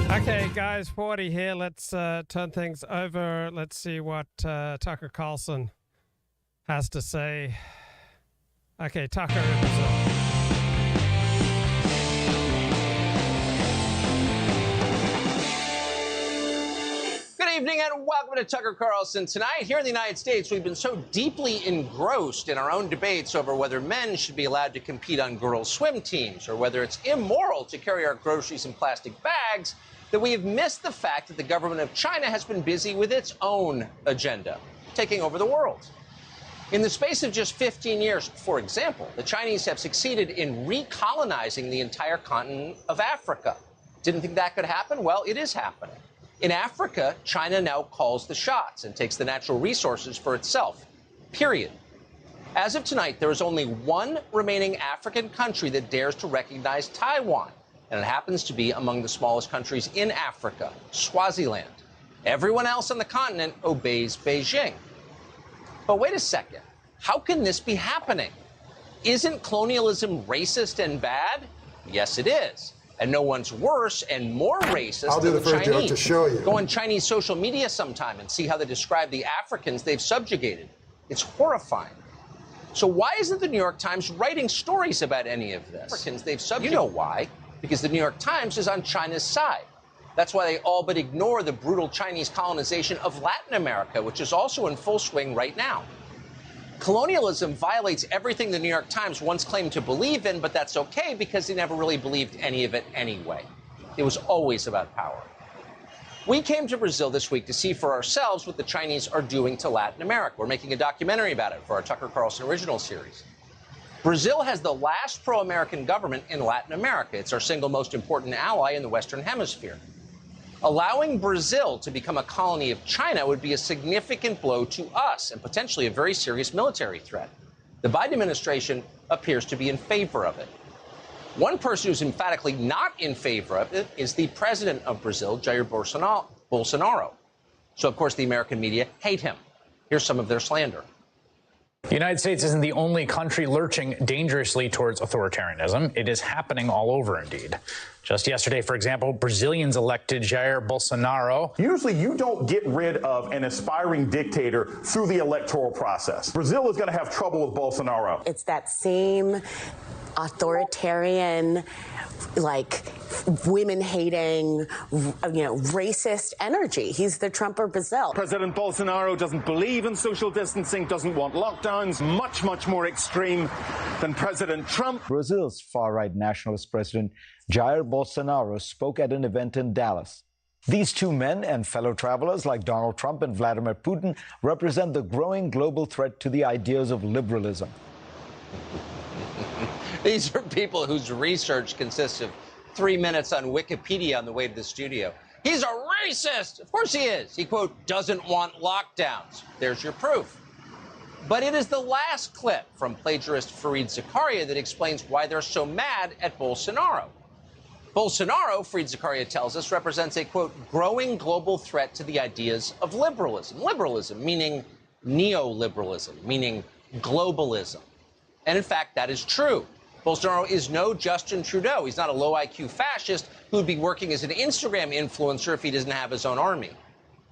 Okay, guys, 40 here. Let's turn things over. Let's see what Tucker Carlson has to say. Okay, Tucker in Brazil. Good evening and welcome to Tucker Carlson. Tonight, here in the United States, we've been so deeply engrossed in our own debates over whether men should be allowed to compete on girls' swim teams or whether it's immoral to carry our groceries in plastic bags that we have missed the fact that the government of China has been busy with its own agenda, taking over the world. In the space of just 15 years, for example, the Chinese have succeeded in recolonizing the entire continent of Africa. Didn't think that could happen? Well, it is happening. In Africa, China now calls the shots and takes the natural resources for itself, period. As of tonight, there is only one remaining African country that dares to recognize Taiwan, and it happens to be among the smallest countries in Africa, Swaziland. Everyone else on the continent obeys Beijing. But wait a second, how can this be happening? Isn't colonialism racist and bad? Yes, it is. And no one's worse and more racist than the Chinese. Joke to show you. Go on Chinese social media sometime and see how they describe the Africans they've subjugated. It's horrifying. So why isn't the New York Times writing stories about any of this? Africans they've subjugated. You know why? Because the New York Times is on China's side. That's why they all but ignore the brutal Chinese colonization of Latin America, which is also in full swing right now. Colonialism violates everything the New York Times once claimed to believe in, but that's okay because they never really believed any of it anyway. It was always about power. We came to Brazil this week to see for ourselves what the Chinese are doing to Latin America. We're making a documentary about it for our Tucker Carlson original series. Brazil has the last pro-American government in Latin America. It's our single most important ally in the Western Hemisphere. Allowing Brazil to become a colony of China would be a significant blow to us and potentially a very serious military threat. The Biden administration appears to be in favor of it. One person who's emphatically not in favor of it is the president of Brazil, Jair Bolsonaro. So, of course, the American media hate him. Here's some of their slander. The United States isn't the only country lurching dangerously towards authoritarianism. It is happening all over, indeed. Just yesterday, for example, Brazilians elected Jair Bolsonaro. Usually you don't get rid of an aspiring dictator through the electoral process. Brazil is going to have trouble with Bolsonaro. It's that same authoritarian, like women-hating, racist energy. He's the Trump of Brazil. President Bolsonaro doesn't believe in social distancing, doesn't want lockdowns, much more extreme than President Trump. Brazil's far-right nationalist president Jair Bolsonaro spoke at an event in Dallas. These two men and fellow travelers like Donald Trump and Vladimir Putin represent the growing global threat to the ideas of liberalism. These are people whose research consists of 3 minutes on Wikipedia on the way to the studio. He's a racist! Of course he is. He, quote, doesn't want lockdowns. There's your proof. But it is the last clip from plagiarist Fareed Zakaria that explains why they're so mad at Bolsonaro. Bolsonaro, Fareed Zakaria tells us, represents a, quote, growing global threat to the ideas of liberalism. Liberalism, meaning neoliberalism, meaning globalism. And in fact, that is true. Bolsonaro is no Justin Trudeau. He's not a low-IQ fascist who'd be working as an Instagram influencer if he doesn't have his own army.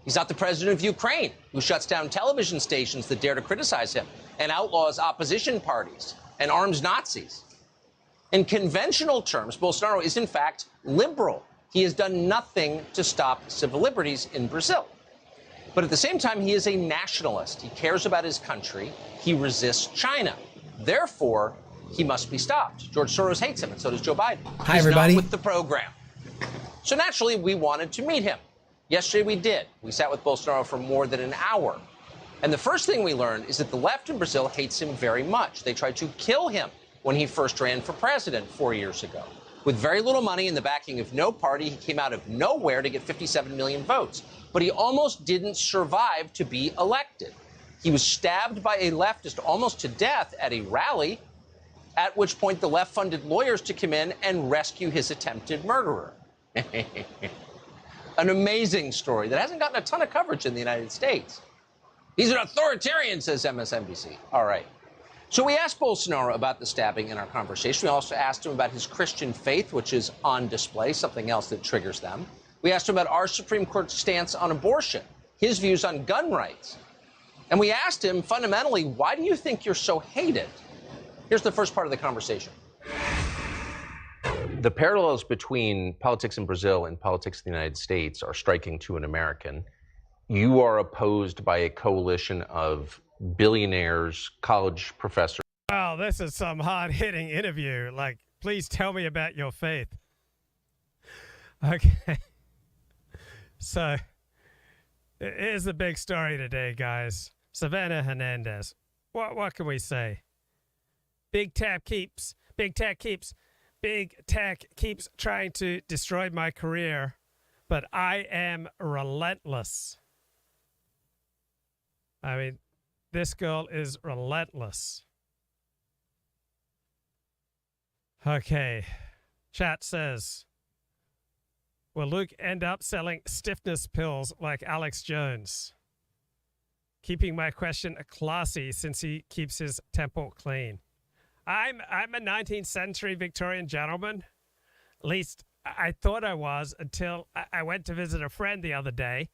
He's not the president of Ukraine, who shuts down television stations that dare to criticize him and outlaws opposition parties and arms Nazis. In conventional terms, Bolsonaro is, in fact, liberal. He has done nothing to stop civil liberties in Brazil. But at the same time, he is a nationalist. He cares about his country. He resists China. Therefore, he must be stopped. George Soros hates him, and so does Joe Biden. Hi, everybody. He's not with the program. So naturally, we wanted to meet him. Yesterday, we did. We sat with Bolsonaro for more than an hour. And the first thing we learned is that the left in Brazil hates him very much. They tried to kill him when he first ran for president 4 years ago. With very little money and the backing of no party, he came out of nowhere to get 57 million votes. But he almost didn't survive to be elected. He was stabbed by a leftist almost to death at a rally, at which point the left funded lawyers to come in and rescue his attempted murderer. An amazing story that hasn't gotten a ton of coverage in the United States. He's an authoritarian, says MSNBC. All right. So we asked Bolsonaro about the stabbing in our conversation. We also asked him about his Christian faith, which is on display, something else that triggers them. We asked him about our Supreme Court stance on abortion, his views on gun rights. And we asked him, fundamentally, why do you think you're so hated? Here's the first part of the conversation. The parallels between politics in Brazil and politics in the United States are striking to an American. You are opposed by a coalition of billionaires, college professors. Wow, this is some hard-hitting interview. Like, please tell me about your faith. Okay. So, here's the big story today, guys. Savannah Hernandez. What can we say? Big tech keeps trying to destroy my career, but I am relentless. I mean, this girl is relentless. Okay. Chat says, will Luke end up selling stiffness pills like Alex Jones? Keeping my question classy since he keeps his temple clean. I'm a 19th century Victorian gentleman. At least I thought I was until I went to visit a friend the other day,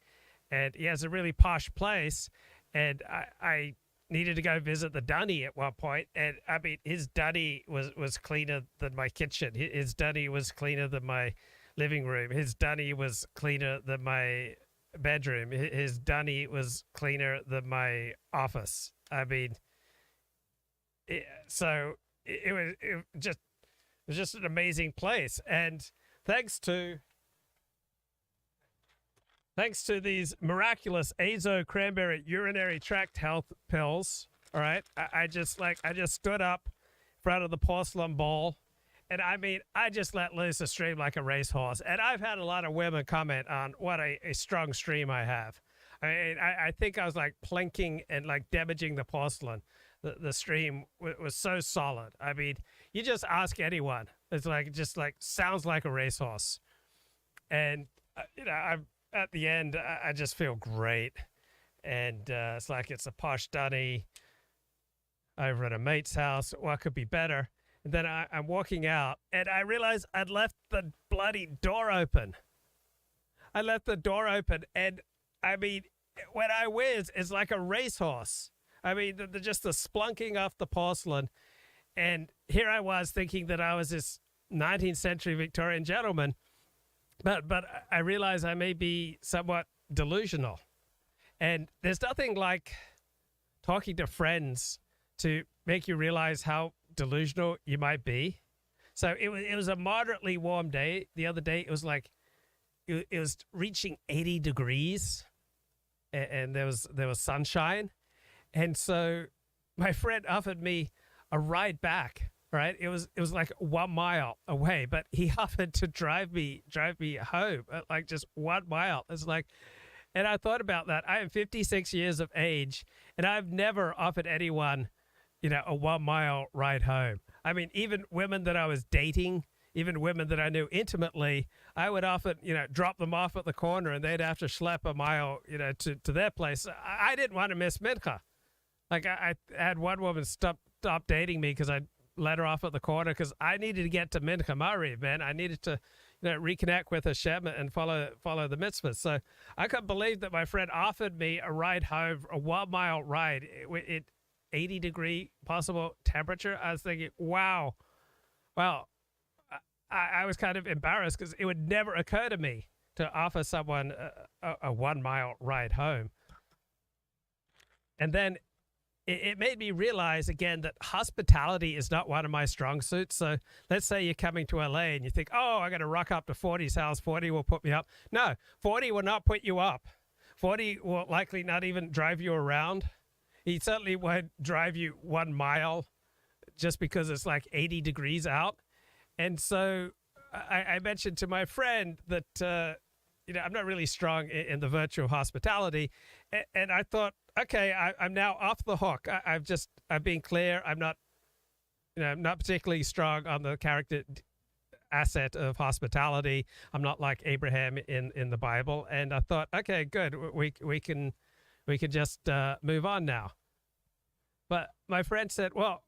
and he has a really posh place, and I needed to go visit the dunny at one point, and I mean, his dunny was cleaner than my kitchen. His dunny was cleaner than my living room. His dunny was cleaner than my bedroom. His dunny was cleaner than my office. I mean, it was just an amazing place, and thanks to these miraculous azo cranberry urinary tract health pills, all right, I just stood up in front of the porcelain bowl, and I mean, I just let loose a stream like a racehorse. And I've had a lot of women comment on what a strong stream I have. I mean, I think I was like plinking and like damaging the porcelain. The stream was so solid. I mean, you just ask anyone. It's like, just like sounds like a racehorse. And, I'm at the end, I just feel great. And it's like it's a posh dunny over at a mate's house. What could be better? And then I'm walking out, and I realized I'd left the bloody door open. I left the door open, and I mean, when I whiz, it's like a racehorse. I mean, just the splunking off the porcelain. And here I was thinking that I was this 19th century Victorian gentleman, but I realize I may be somewhat delusional. And there's nothing like talking to friends to make you realize how delusional you might be. So it was a moderately warm day. The other day, it was like, it was reaching 80 degrees, and there was sunshine. And so my friend offered me a ride back, right? It was like 1 mile away, but he offered to drive me home, like just 1 mile. It's like, and I thought about that. I am 56 years of age, and I've never offered anyone, a 1 mile ride home. I mean, even women that I was dating, even women that I knew intimately, I would often, drop them off at the corner, and they'd have to schlep a mile, to their place. I didn't want to miss Mincha. Like, I had one woman stop dating me because I let her off at the corner because I needed to get to Mincha Mariv, man. I needed to, reconnect with Hashem and follow the mitzvahs. So I couldn't believe that my friend offered me a ride home, a 1 mile ride, it 80 degree possible temperature. I was thinking, wow. Well, I was kind of embarrassed because it would never occur to me to offer someone a 1 mile ride home. And then it made me realize again that hospitality is not one of my strong suits. So let's say you're coming to LA and you think, oh, I got to rock up to 40's house. 40 will put me up. No, 40 will not put you up. 40 will likely not even drive you around. He certainly won't drive you 1 mile just because it's like 80 degrees out. And so I mentioned to my friend that, I'm not really strong in the virtue of hospitality. And I thought, okay, I'm now off the hook. I've been clear. I'm not, not particularly strong on the character asset of hospitality. I'm not like Abraham in the Bible. And I thought, okay, good. We can just move on now. But my friend said, well,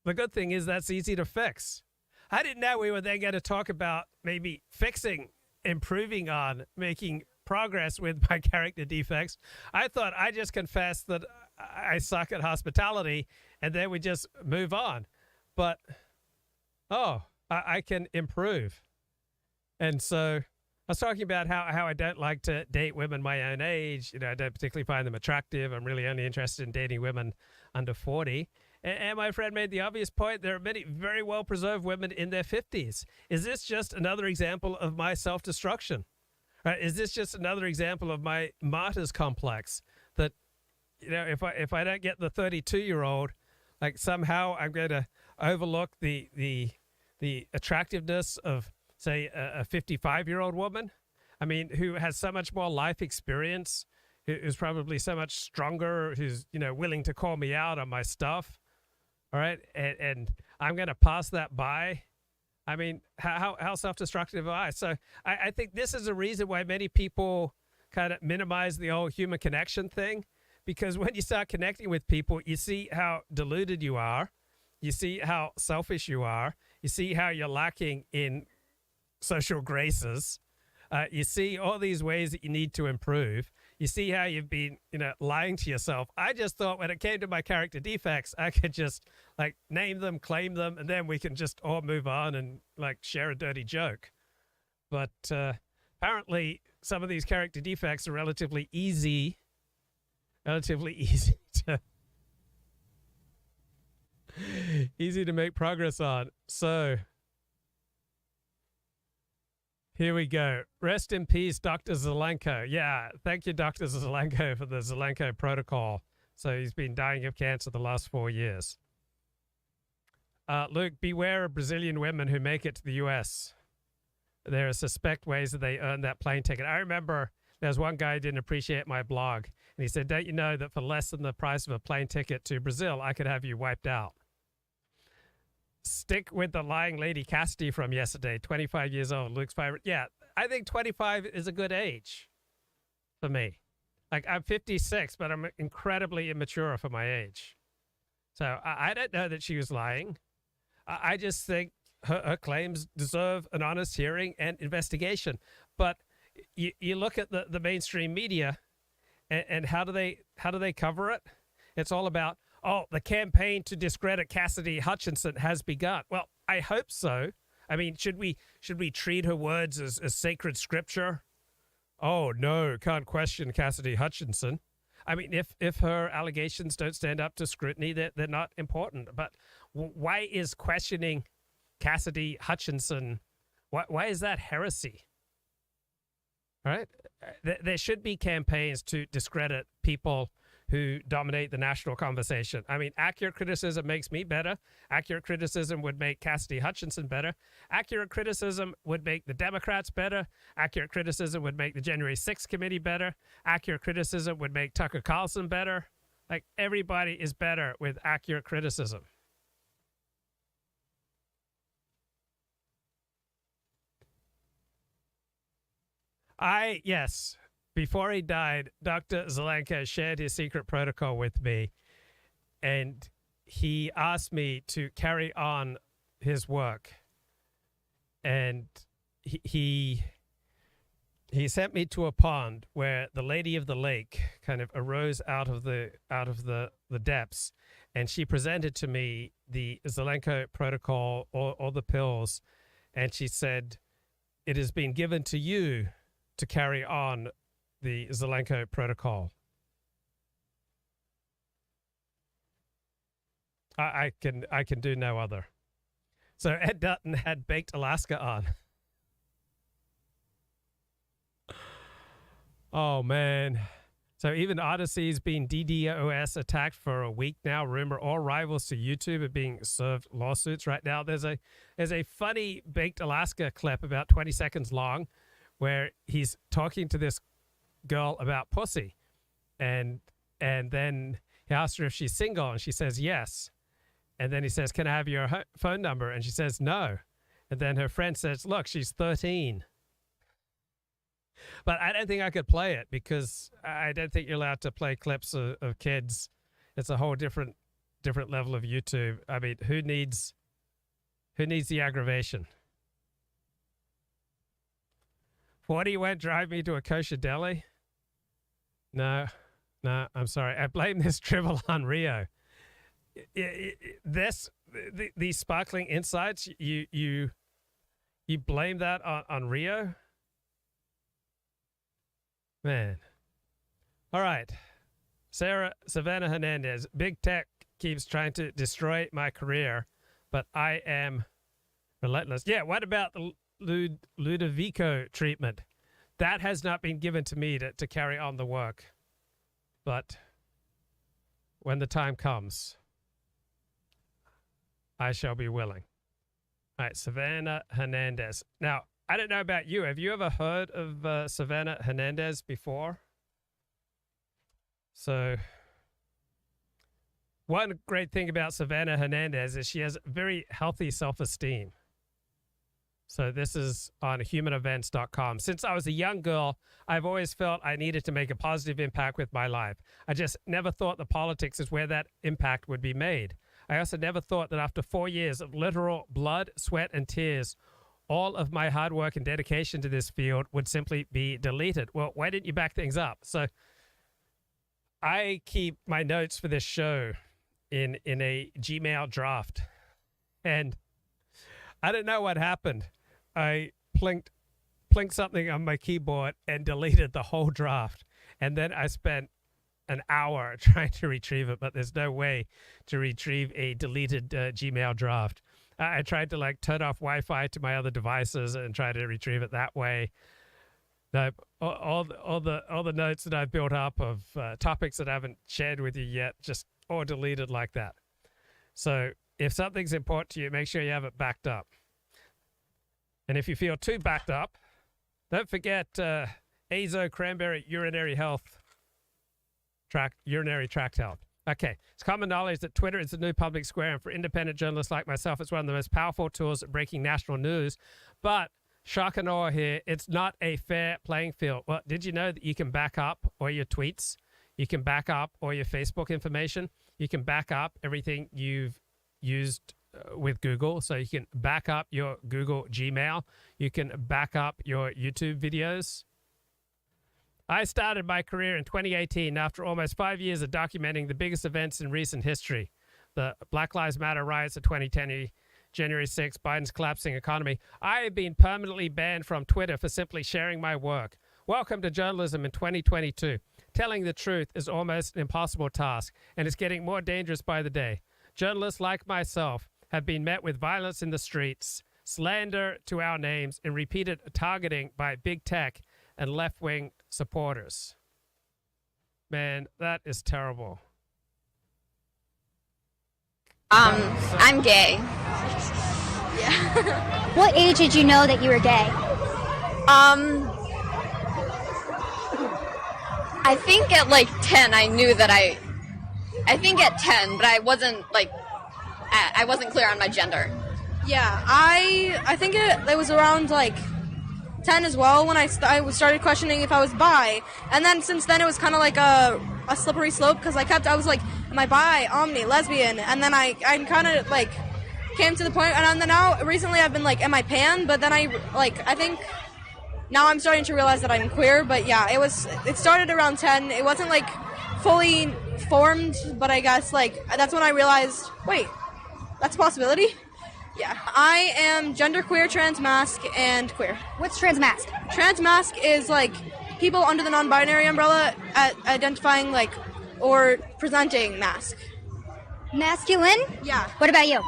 the good thing is that's easy to fix. I didn't know we were then going to talk about maybe fixing improving on, making progress with my character defects. I thought I just confessed that I suck at hospitality, and then we just move on. But, I can improve. And so I was talking about how I don't like to date women my own age. I don't particularly find them attractive. I'm really only interested in dating women under 40. And my friend made the obvious point. There are many very well-preserved women in their 50s. Is this just another example of my self-destruction? Right? Is this just another example of my martyr's complex? That, if I don't get the 32-year-old, like somehow I'm going to overlook the attractiveness of, say, a 55-year-old woman, I mean, who has so much more life experience, who's probably so much stronger, who's, willing to call me out on my stuff, all right? And I'm going to pass that by? I mean, how self-destructive am I? So I think this is a reason why many people kind of minimize the whole human connection thing, because when you start connecting with people, you see how deluded you are, you see how selfish you are, you see how you're lacking in social graces. You see all these ways that you need to improve. You see how you've been, lying to yourself. I just thought when it came to my character defects, I could just name them, claim them, and then we can just all move on and share a dirty joke. But apparently some of these character defects are relatively easy to make progress on. So here we go. Rest in peace, Dr. Zelenko. Yeah, thank you, Dr. Zelenko, for the Zelenko protocol. So he's been dying of cancer the last 4 years. Luke, beware of Brazilian women who make it to the U.S. There are suspect ways that they earn that plane ticket. I remember there was one guy who didn't appreciate my blog, and he said, don't you know that for less than the price of a plane ticket to Brazil, I could have you wiped out? Stick with the lying Lady Cassidy from yesterday, 25 years old, Luke's favorite. Yeah, I think 25 is a good age for me. I'm 56, but I'm incredibly immature for my age. So I don't know that she was lying. I just think her claims deserve an honest hearing and investigation. But you look at the mainstream media, and how do they cover it? It's all about, the campaign to discredit Cassidy Hutchinson has begun. Well, I hope so. I mean, should we treat her words as sacred scripture? Oh, no, can't question Cassidy Hutchinson. I mean, if her allegations don't stand up to scrutiny, they're not important. But why is questioning Cassidy Hutchinson, why is that heresy? All right? There should be campaigns to discredit people who dominate the national conversation. I mean, accurate criticism makes me better. Accurate criticism would make Cassidy Hutchinson better. Accurate criticism would make the Democrats better. Accurate criticism would make the January 6th committee better. Accurate criticism would make Tucker Carlson better. Everybody is better with accurate criticism. Yes. Before he died, Dr. Zelenko shared his secret protocol with me, and he asked me to carry on his work. And he sent me to a pond where the Lady of the Lake kind of arose out of the depths, and she presented to me the Zelenko protocol or the pills, and she said, "It has been given to you to carry on the Zelenko protocol." I can do no other. So Ed Dutton had Baked Alaska on. Oh man. So even Odyssey's been DDoS attacked for a week now. Rumor all rivals to YouTube are being served lawsuits right now. There's a funny Baked Alaska clip about 20 seconds long where he's talking to this girl about pussy, and then he asks her if she's single, and she says yes, and then he says, "Can I have your phone number?" And she says no, and then her friend says, "Look, she's 13." But I don't think I could play it, because I don't think you're allowed to play clips of kids. It's a whole different level of YouTube. I mean, who needs the aggravation? 40 won't drive me to a kosher deli? No, I'm sorry. I blame this dribble on Rio. These sparkling insights, you blame that on Rio? Man. All right. Savannah Hernandez. Big tech keeps trying to destroy my career, but I am relentless. Yeah, what about the Ludovico treatment? That has not been given to me to carry on the work. But when the time comes, I shall be willing. All right, Savannah Hernandez. Now, I don't know about you. Have you ever heard of Savannah Hernandez before? So, one great thing about Savannah Hernandez is she has very healthy self-esteem. So this is on humanevents.com. Since I was a young girl, I've always felt I needed to make a positive impact with my life. I just never thought the politics is where that impact would be made. I also never thought that after 4 years of literal blood, sweat, and tears, all of my hard work and dedication to this field would simply be deleted. Well, why didn't you back things up? So I keep my notes for this show in a Gmail draft. And I don't know what happened. I plinked something on my keyboard and deleted the whole draft. And then I spent an hour trying to retrieve it, but there's no way to retrieve a deleted Gmail draft. I tried to turn off Wi-Fi to my other devices and try to retrieve it that way. No, all the notes that I've built up of topics that I haven't shared with you yet, just all deleted like that. So if something's important to you, make sure you have it backed up. And if you feel too backed up, don't forget azo cranberry urinary tract health. Okay, it's common knowledge that Twitter is the new public square, and for independent journalists like myself, it's one of the most powerful tools at breaking national news. But shock and awe here, it's not a fair playing field. Well, did you know that you can back up all your tweets? You can back up all your Facebook information. You can back up everything you've used with Google. So you can back up your Google Gmail. You can back up your YouTube videos. I started my career in 2018 after almost 5 years of documenting the biggest events in recent history. The Black Lives Matter riots of 2020, January 6th, Biden's collapsing economy. I have been permanently banned from Twitter for simply sharing my work. Welcome to journalism in 2022. Telling the truth is almost an impossible task, and it's getting more dangerous by the day. Journalists like myself have been met with violence in the streets, slander to our names, and repeated targeting by big tech and left-wing supporters. Man, that is terrible. I'm gay. Yeah. What age did you know that you were gay? I think at 10 I knew that I think at 10, but I wasn't I wasn't clear on my gender. Yeah, I think it was around 10 as well when I started questioning if I was bi, and then since then it was kind of like a slippery slope because I was like, am I bi, omni, lesbian, and then I kind of came to the point, and then now recently I've been like, am I pan? But then I think now I'm starting to realize that I'm queer. But yeah, it started around 10. It wasn't fully formed, but I guess that's when I realized, wait, that's a possibility. Yeah, I am genderqueer, transmasc, and queer. What's transmasc? Transmasc is people under the non-binary umbrella identifying or presenting masc. Masculine? Yeah. What about you?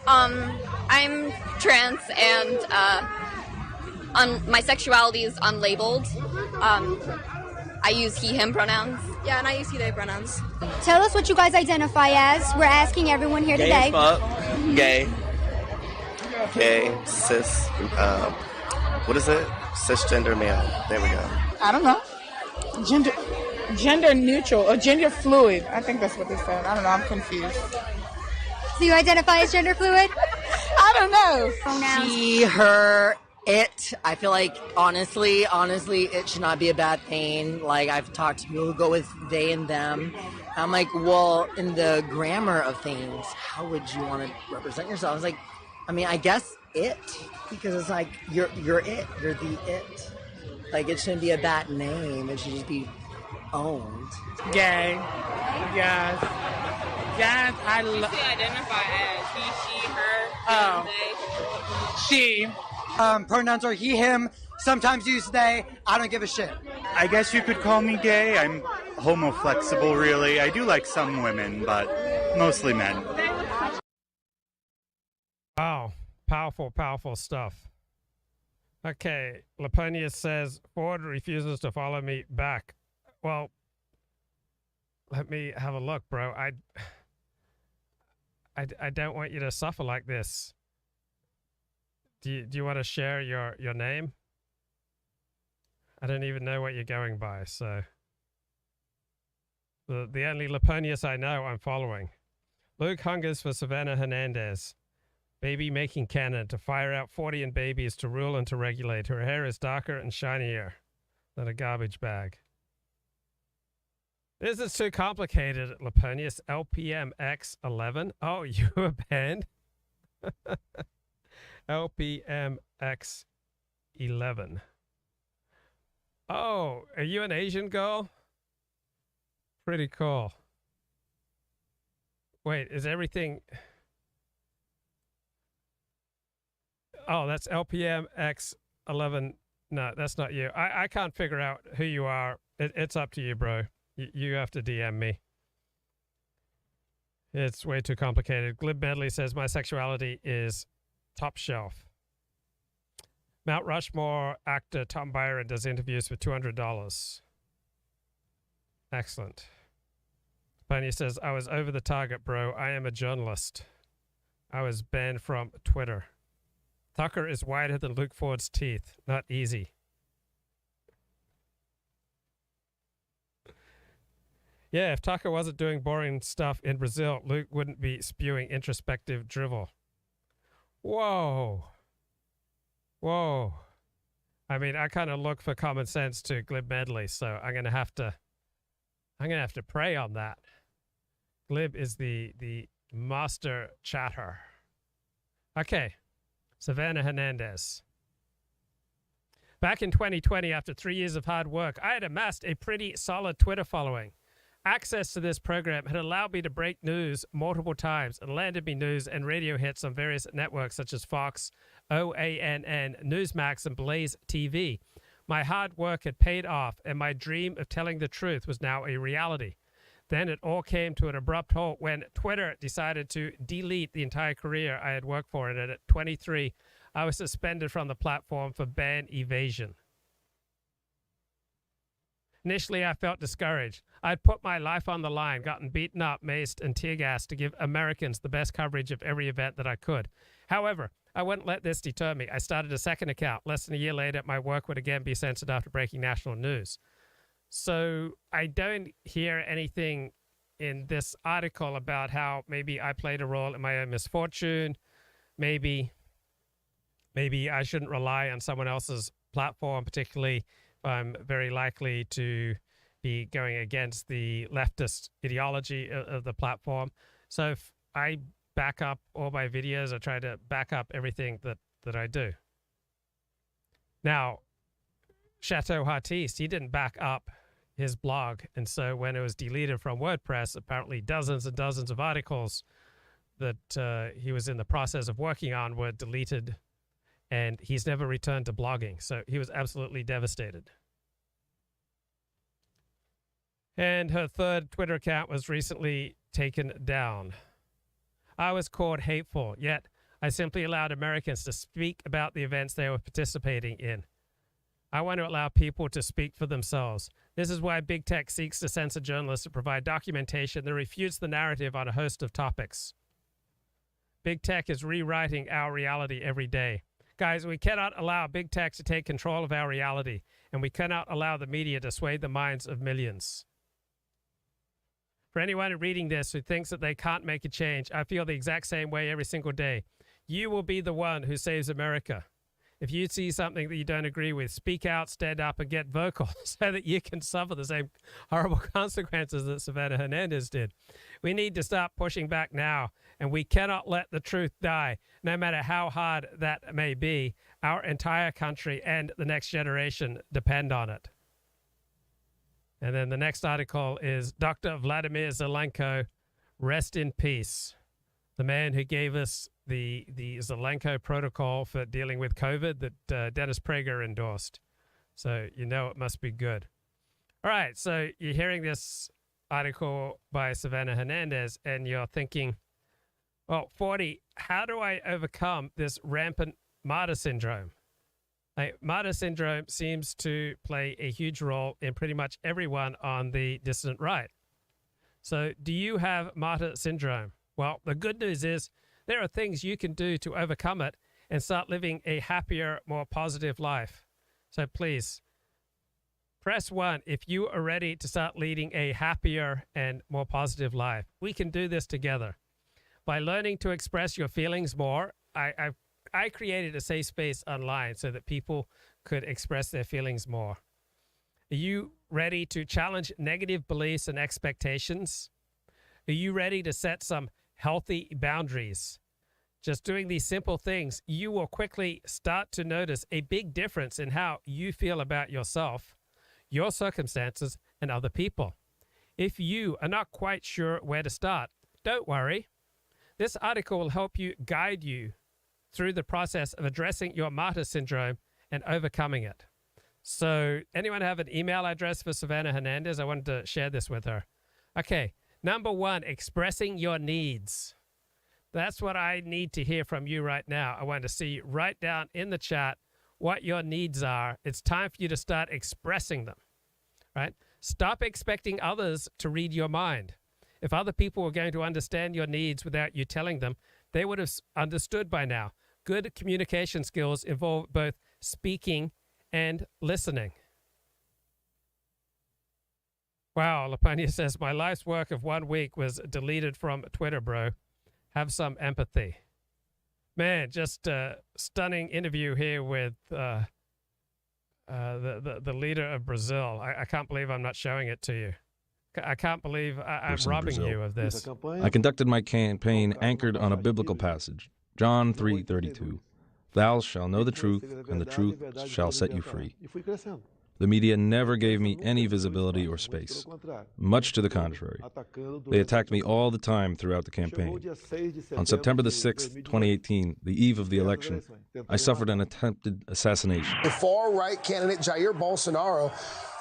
I'm trans and my sexuality is unlabeled. I use he, him pronouns. Yeah, and I use he, they pronouns. Tell us what you guys identify as. We're asking everyone here today. Gay. Gay, cis, what is it? Cisgender male. There we go. I don't know. Gender neutral or gender fluid. I think that's what they said. I don't know. I'm confused. So you identify as gender fluid? I don't know. Pronouns. She, her, it. I feel like honestly, it should not be a bad thing. I've talked to people who go with they and them. I'm like, well, in the grammar of things, how would you want to represent yourself? I was like, I guess it, because it's you're it. You're the it. Like, it shouldn't be a bad name. It should just be owned. Gay. Yes. Yes, I love. You identify as he, she, her, Oh. She. Pronouns are he, him, sometimes use they. I don't give a shit. I guess you could call me gay. I'm homo-flexible, really. I do like some women, but mostly men. Wow. Powerful, powerful stuff. Okay. Laponia says, Ford refuses to follow me back. Well, let me have a look, bro. I don't want you to suffer like this. Do you want to share your name? I don't even know what you're going by, so. The only Laponius I know I'm following. Luke hungers for Savannah Hernandez. Baby making cannon to fire out 40 and babies to rule and to regulate. Her hair is darker and shinier than a garbage bag. This is too complicated, Laponius. LPMX11. Oh, you were banned? LPMX11. Oh, are you an Asian girl? Pretty cool. Wait, is everything... Oh, that's LPMX11. No, that's not you. I can't figure out who you are. It's up to you, bro. You have to DM me. It's way too complicated. Glib Medley says, my sexuality is top shelf. Mount Rushmore actor Tom Byron does interviews for $200. Excellent. Pony says, I was over the target, bro. I am a journalist. I was banned from Twitter. Tucker is wider than Luke Ford's teeth. Not easy. Yeah, if Tucker wasn't doing boring stuff in Brazil, Luke wouldn't be spewing introspective drivel. Whoa. Whoa. I mean, I kind of look for common sense to Glib Medley, so I'm gonna have to pray on that. Glib is the master chatter. Okay. Savannah Hernandez. Back in 2020, after 3 years of hard work, I had amassed a pretty solid Twitter following. Access to this program had allowed me to break news multiple times and landed me news and radio hits on various networks such as Fox, OANN, Newsmax, and Blaze TV. My hard work had paid off, and my dream of telling the truth was now a reality. Then it all came to an abrupt halt when Twitter decided to delete the entire career I had worked for, and at 23, I was suspended from the platform for ban evasion. Initially, I felt discouraged. I'd put my life on the line, gotten beaten up, maced, and tear gassed to give Americans the best coverage of every event that I could. However, I wouldn't let this deter me. I started a second account. Less than a year later, my work would again be censored after breaking national news. So I don't hear anything in this article about how maybe I played a role in my own misfortune. Maybe I shouldn't rely on someone else's platform, particularly if I'm very likely to be going against the leftist ideology of the platform. So if I back up all my videos, I try to back up everything that I do. Now, Chateau Artiste, he didn't back up his blog, and so when it was deleted from WordPress, apparently dozens and dozens of articles that he was in the process of working on were deleted, and he's never returned to blogging, so he was absolutely devastated. And her third Twitter account was recently taken down. I was called hateful, yet I simply allowed Americans to speak about the events they were participating in. I want to allow people to speak for themselves. This is why big tech seeks to censor journalists to provide documentation that refutes the narrative on a host of topics. Big tech is rewriting our reality every day. Guys, we cannot allow big tech to take control of our reality, and we cannot allow the media to sway the minds of millions. For anyone reading this who thinks that they can't make a change, I feel the exact same way every single day. You will be the one who saves America. If you see something that you don't agree with, speak out, stand up, and get vocal so that you can suffer the same horrible consequences that Savannah Hernandez did. We need to stop pushing back now, and we cannot let the truth die, no matter how hard that may be. our entire country and the next generation depend on it. And then the next article is Dr. Vladimir Zelenko, rest in peace. The man who gave us the Zelenko protocol for dealing with COVID that Dennis Prager endorsed. So you know it must be good. All right, so you're hearing this article by Savannah Hernandez, and you're thinking, well, 40, how do I overcome this rampant martyr syndrome? Martyr syndrome seems to play a huge role in pretty much everyone on the dissident right. So do you have martyr syndrome? Well, the good news is there are things you can do to overcome it and start living a happier, more positive life. So please, press 1 if you are ready to start leading a happier and more positive life. We can do this together. By learning to express your feelings more, I created a safe space online so that people could express their feelings more. Are you ready to challenge negative beliefs and expectations? Are you ready to set some healthy boundaries? Just doing these simple things, you will quickly start to notice a big difference in how you feel about yourself, your circumstances, and other people. If you are not quite sure where to start, don't worry. This article will help you guide you through the process of addressing your martyr syndrome and overcoming it. So anyone have an email address for Savannah Hernandez? I wanted to share this with her. Okay, number 1, expressing your needs. That's what I need to hear from you right now. I want to see you write down in the chat what your needs are. It's time for you to start expressing them, right? Stop expecting others to read your mind. If other people were going to understand your needs without you telling them, they would have understood by now. Good communication skills involve both speaking and listening. Wow, Lapania says, my life's work of 1 week was deleted from Twitter, bro. Have some empathy. Man, just a stunning interview here with the leader of Brazil. I can't believe I'm not showing it to you. I can't believe I'm robbing you of this. I conducted my campaign anchored on a biblical passage, John 3:32. Thou shalt know the truth, and the truth shall set you free. The media never gave me any visibility or space. Much to the contrary. They attacked me all the time throughout the campaign. On September the 6th, 2018, the eve of the election, I suffered an attempted assassination. The far-right candidate Jair Bolsonaro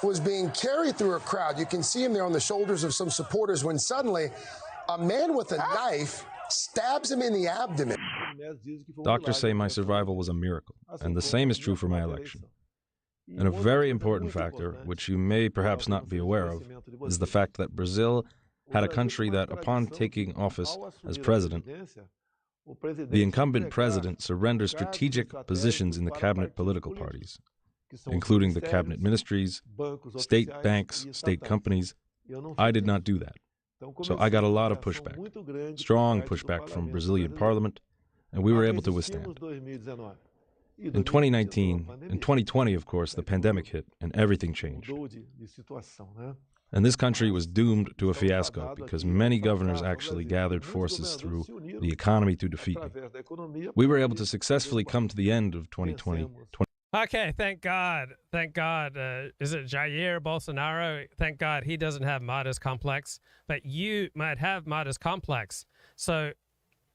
was being carried through a crowd. You can see him there on the shoulders of some supporters when suddenly a man with a knife stabs him in the abdomen. Doctors say my survival was a miracle, and the same is true for my election. And a very important factor, which you may perhaps not be aware of, is the fact that Brazil had a country that, upon taking office as president, the incumbent president surrendered strategic positions in the cabinet political parties, including the cabinet ministries, state banks, state companies. I did not do that. So I got a lot of pushback, strong pushback from Brazilian parliament, and we were able to withstand. In 2019, in 2020, of course, the pandemic hit and everything changed. And this country was doomed to a fiasco because many governors actually gathered forces through the economy to defeat me. We were able to successfully come to the end of 2020. Okay, thank God. Thank God. Is it Jair Bolsonaro? Thank God he doesn't have martyr's complex, but you might have martyr's complex. So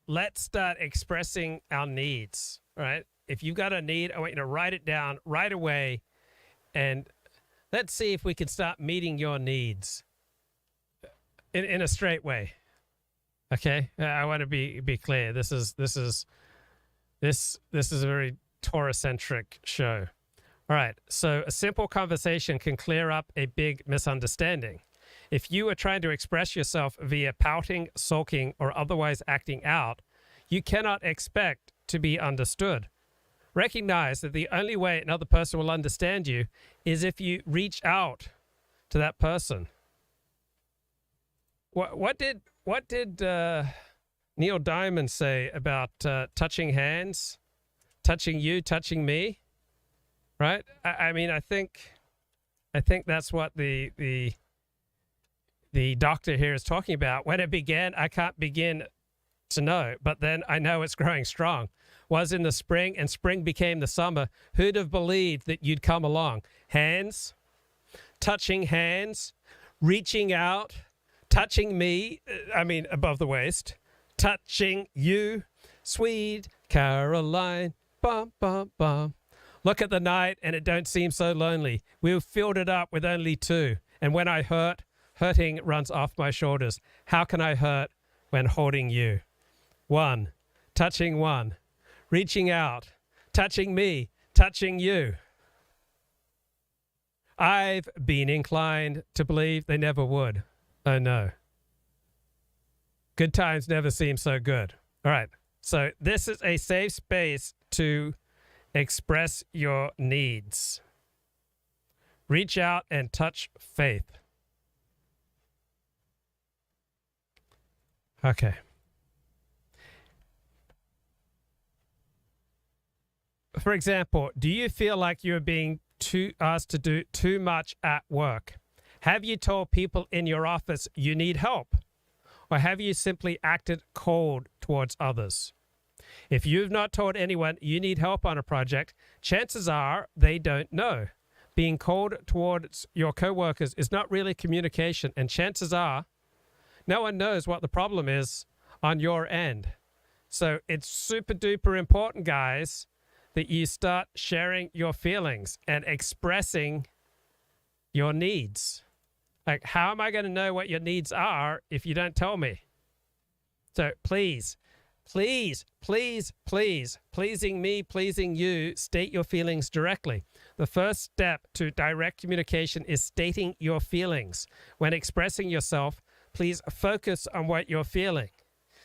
let's start expressing our needs, right? If you've got a need, I want you to write it down right away, and let's see if we can start meeting your needs in a straight way. Okay, I want to be clear. This is a very Torah-centric show. All right, so a simple conversation can clear up a big misunderstanding. If you are trying to express yourself via pouting, sulking, or otherwise acting out, you cannot expect to be understood. Recognize that the only way another person will understand you is if you reach out to that person. What did Neil Diamond say about touching hands, touching you, touching me? Right? I mean, I think that's what the doctor here is talking about. When it began, I can't begin to know, but then I know it's growing strong. was in the spring and spring became the summer, who'd have believed that you'd come along? Hands, touching hands, reaching out, touching me, above the waist, touching you, sweet Caroline, bum, bum, bum. Look at the night and it don't seem so lonely. We've filled it up with only two. And when I hurt, hurting runs off my shoulders. How can I hurt when holding you? One, touching one, reaching out, touching me, touching you. I've been inclined to believe they never would. Oh no. Good times never seem so good. All right. So this is a safe space to express your needs. Reach out and touch faith. Okay. For example, do you feel like you're being asked to do too much at work? Have you told people in your office you need help? Or have you simply acted cold towards others? If you've not told anyone you need help on a project, chances are they don't know. Being cold towards your coworkers is not really communication, and chances are no one knows what the problem is on your end. So it's super duper important, guys, that you start sharing your feelings and expressing your needs. Like, how am I going to know what your needs are if you don't tell me? So please, please, please, please, pleasing me, pleasing you, state your feelings directly. The first step to direct communication is stating your feelings. When expressing yourself, please focus on what you're feeling.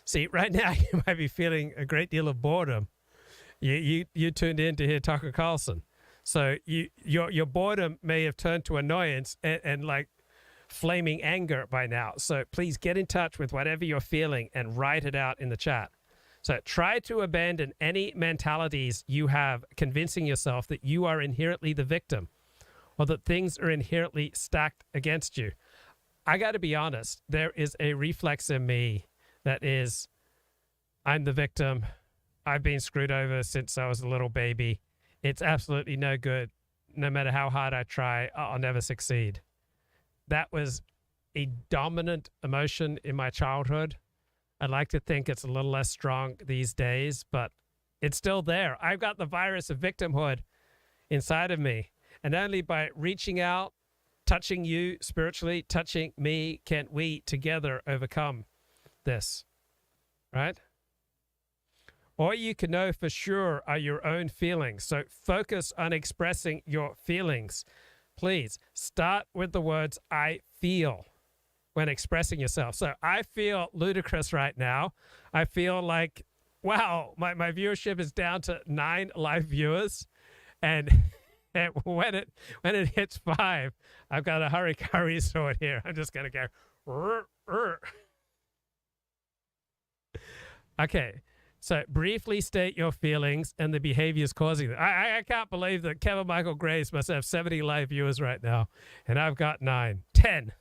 See, right now you might be feeling a great deal of boredom. You tuned in to hear Tucker Carlson. So your boredom may have turned to annoyance and like flaming anger by now. So please get in touch with whatever you're feeling and write it out in the chat. So try to abandon any mentalities you have convincing yourself that you are inherently the victim or that things are inherently stacked against you. I got to be honest, there is a reflex in me that is, I'm the victim. I've been screwed over since I was a little baby. It's absolutely no good. No matter how hard I try, I'll never succeed. That was a dominant emotion in my childhood. I'd like to think it's a little less strong these days, but it's still there. I've got the virus of victimhood inside of me. And only by reaching out, touching you spiritually, touching me, can we together overcome this, right? All you can know for sure are your own feelings. So focus on expressing your feelings. Please start with the words I feel when expressing yourself. So I feel ludicrous right now. I feel like, wow, my viewership is down to 9 live viewers. And when it hits 5, I've got a hurry sword here. I'm just going to go. Okay. So briefly state your feelings and the behaviors causing them. I can't believe that Kevin Michael Grace must have 70 live viewers right now, and I've got 9. 10.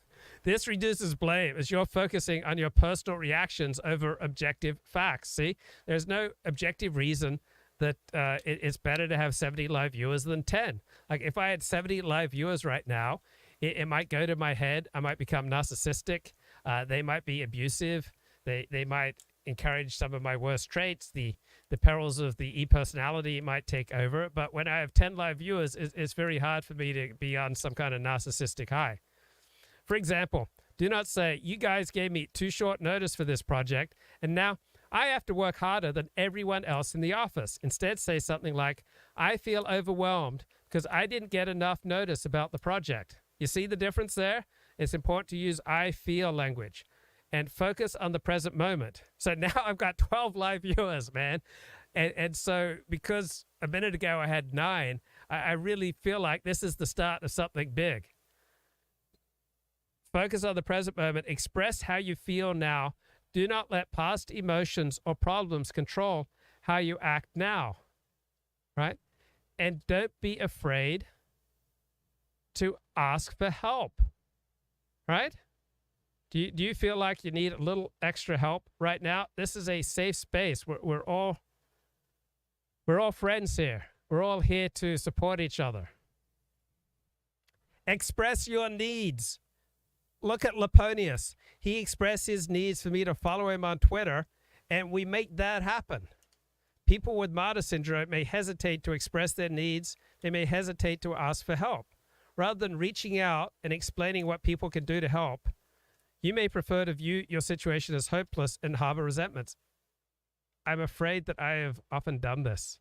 This reduces blame as you're focusing on your personal reactions over objective facts. See, there's no objective reason that it's better to have 70 live viewers than 10. Like if I had 70 live viewers right now, it might go to my head. I might become narcissistic. They might be abusive. They might encourage some of my worst traits. The perils of the e-personality might take over. But when I have 10 live viewers, it's very hard for me to be on some kind of narcissistic high. For example, do not say, you guys gave me too short notice for this project, and now I have to work harder than everyone else in the office. Instead, say something like, I feel overwhelmed because I didn't get enough notice about the project. You see the difference there? It's important to use I feel language and focus on the present moment. So now I've got 12 live viewers, man. And so because a minute ago I had 9, I really feel like this is the start of something big. Focus on the present moment. Express how you feel now. Do not let past emotions or problems control how you act now, right? And don't be afraid to ask for help, right? Do you feel like you need a little extra help right now? This is a safe space. We're all We're all friends here. We're all here to support each other. Express your needs. Look at Laponius. He expressed his needs for me to follow him on Twitter, and we make that happen. People with martyr syndrome may hesitate to express their needs. They may hesitate to ask for help. Rather than reaching out and explaining what people can do to help, you may prefer to view your situation as hopeless and harbor resentments. I'm afraid that I have often done this.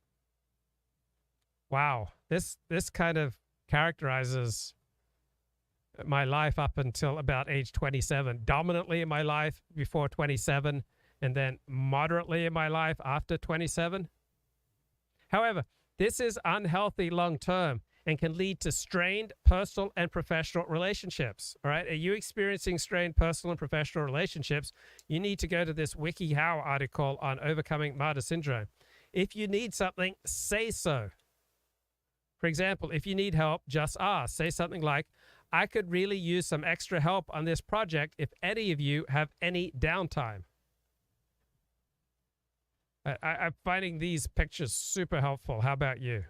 Wow, this kind of characterizes my life up until about age 27. Dominantly in my life before 27, and then moderately in my life after 27. However, this is unhealthy long term and can lead to strained personal and professional relationships. All right, are you experiencing strained personal and professional relationships? You need to go to this WikiHow article on overcoming martyr syndrome. If you need something, say so. For example, if you need help, just ask. Say something like, I could really use some extra help on this project if any of you have any downtime. I'm finding these pictures super helpful. How about you?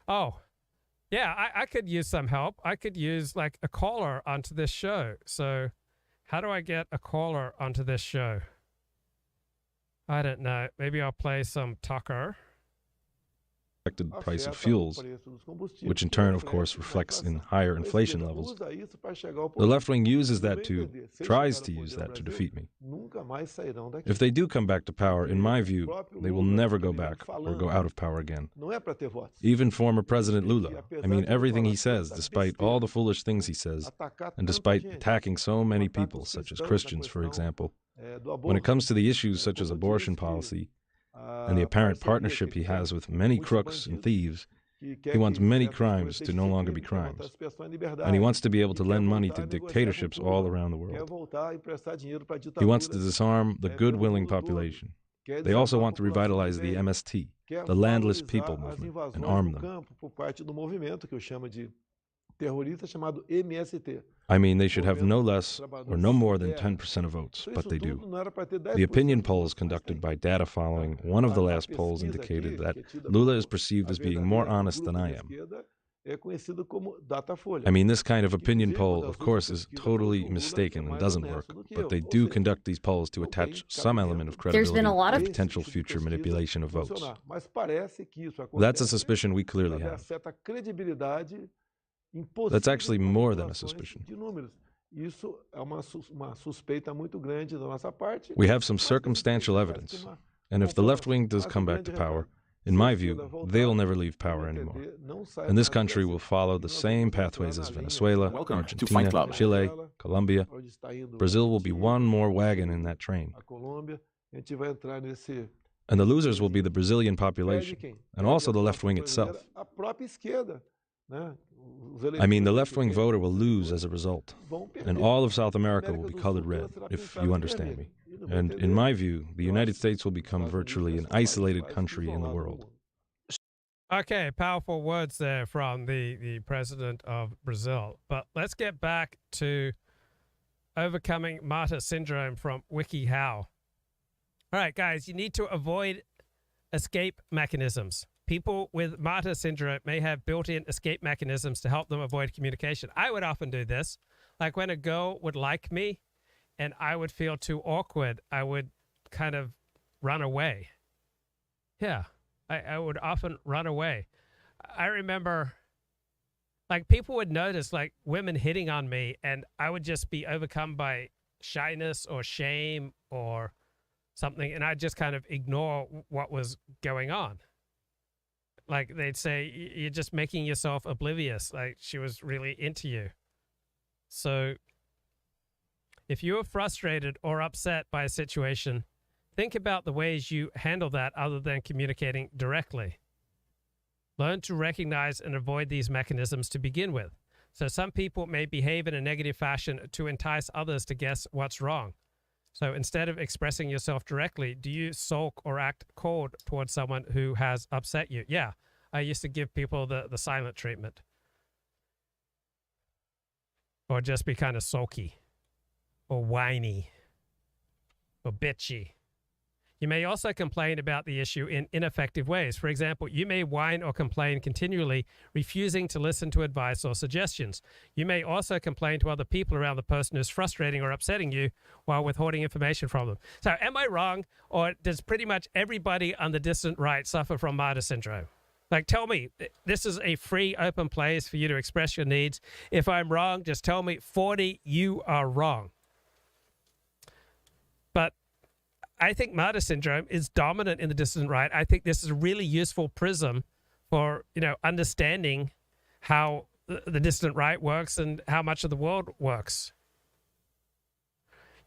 Oh, yeah, I could use some help. I could use like a caller onto this show. So how do I get a caller onto this show? I don't know. Maybe I'll play some Tucker. Price of fuels, which in turn, of course, reflects in higher inflation levels. The left wing uses that tries to use that to defeat me. If they do come back to power, in my view, they will never go back or go out of power again. Even former President Lula, I mean everything he says, despite all the foolish things he says, and despite attacking so many people, such as Christians, for example, when it comes to the issues such as abortion policy, and the apparent partnership he has with many crooks and thieves, he wants many crimes to no longer be crimes. And he wants to be able to lend money to dictatorships all around the world. He wants to disarm the good, willing population. They also want to revitalize the MST, the Landless People Movement, and arm them. I mean, they should have no less or no more than 10% of votes, but they do. The opinion polls conducted by Data Following, one of the last polls indicated that Lula is perceived as being more honest than I am. I mean, this kind of opinion poll, of course, is totally mistaken and doesn't work, but they do conduct these polls to attach some element of credibility There's been a lot of potential future manipulation of votes. That's a suspicion we clearly have. That's actually more than a suspicion. We have some circumstantial evidence, and if the left wing does come back to power, in my view, they'll never leave power anymore. And this country will follow the same pathways as Venezuela, Argentina, Chile, Colombia. Brazil will be one more wagon in that train. And the losers will be the Brazilian population, and also the left wing itself. I mean, the left-wing voter will lose as a result, and all of South America will be colored red, if you understand me. And in my view, the United States will become virtually an isolated country in the world. Okay, powerful words there from the president of Brazil. But let's get back to overcoming martyr syndrome from WikiHow. All right, guys, you need to avoid escape mechanisms. People with martyr syndrome may have built-in escape mechanisms to help them avoid communication. I would often do this. Like when a girl would like me and I would feel too awkward, I would kind of run away. Yeah, I would often run away. I remember like people would notice like women hitting on me and I would just be overcome by shyness or shame or something, and I'd just kind of ignore what was going on. Like they'd say, you're just making yourself oblivious. Like she was really into you. So if you are frustrated or upset by a situation, think about the ways you handle that other than communicating directly. Learn to recognize and avoid these mechanisms to begin with. So some people may behave in a negative fashion to entice others to guess what's wrong. So instead of expressing yourself directly, do you sulk or act cold towards someone who has upset you? Yeah, I used to give people the silent treatment. Or just be kind of sulky or whiny or bitchy. You may also complain about the issue in ineffective ways. For example, you may whine or complain continually, refusing to listen to advice or suggestions. You may also complain to other people around the person who's frustrating or upsetting you while withholding information from them. So am I wrong, or does pretty much everybody on the distant right suffer from martyr syndrome? Like, tell me, this is a free, open place for you to express your needs. If I'm wrong, just tell me, 40, you are wrong. But I think martyr syndrome is dominant in the dissident right. I think this is a really useful prism for, understanding how the dissident right works and how much of the world works.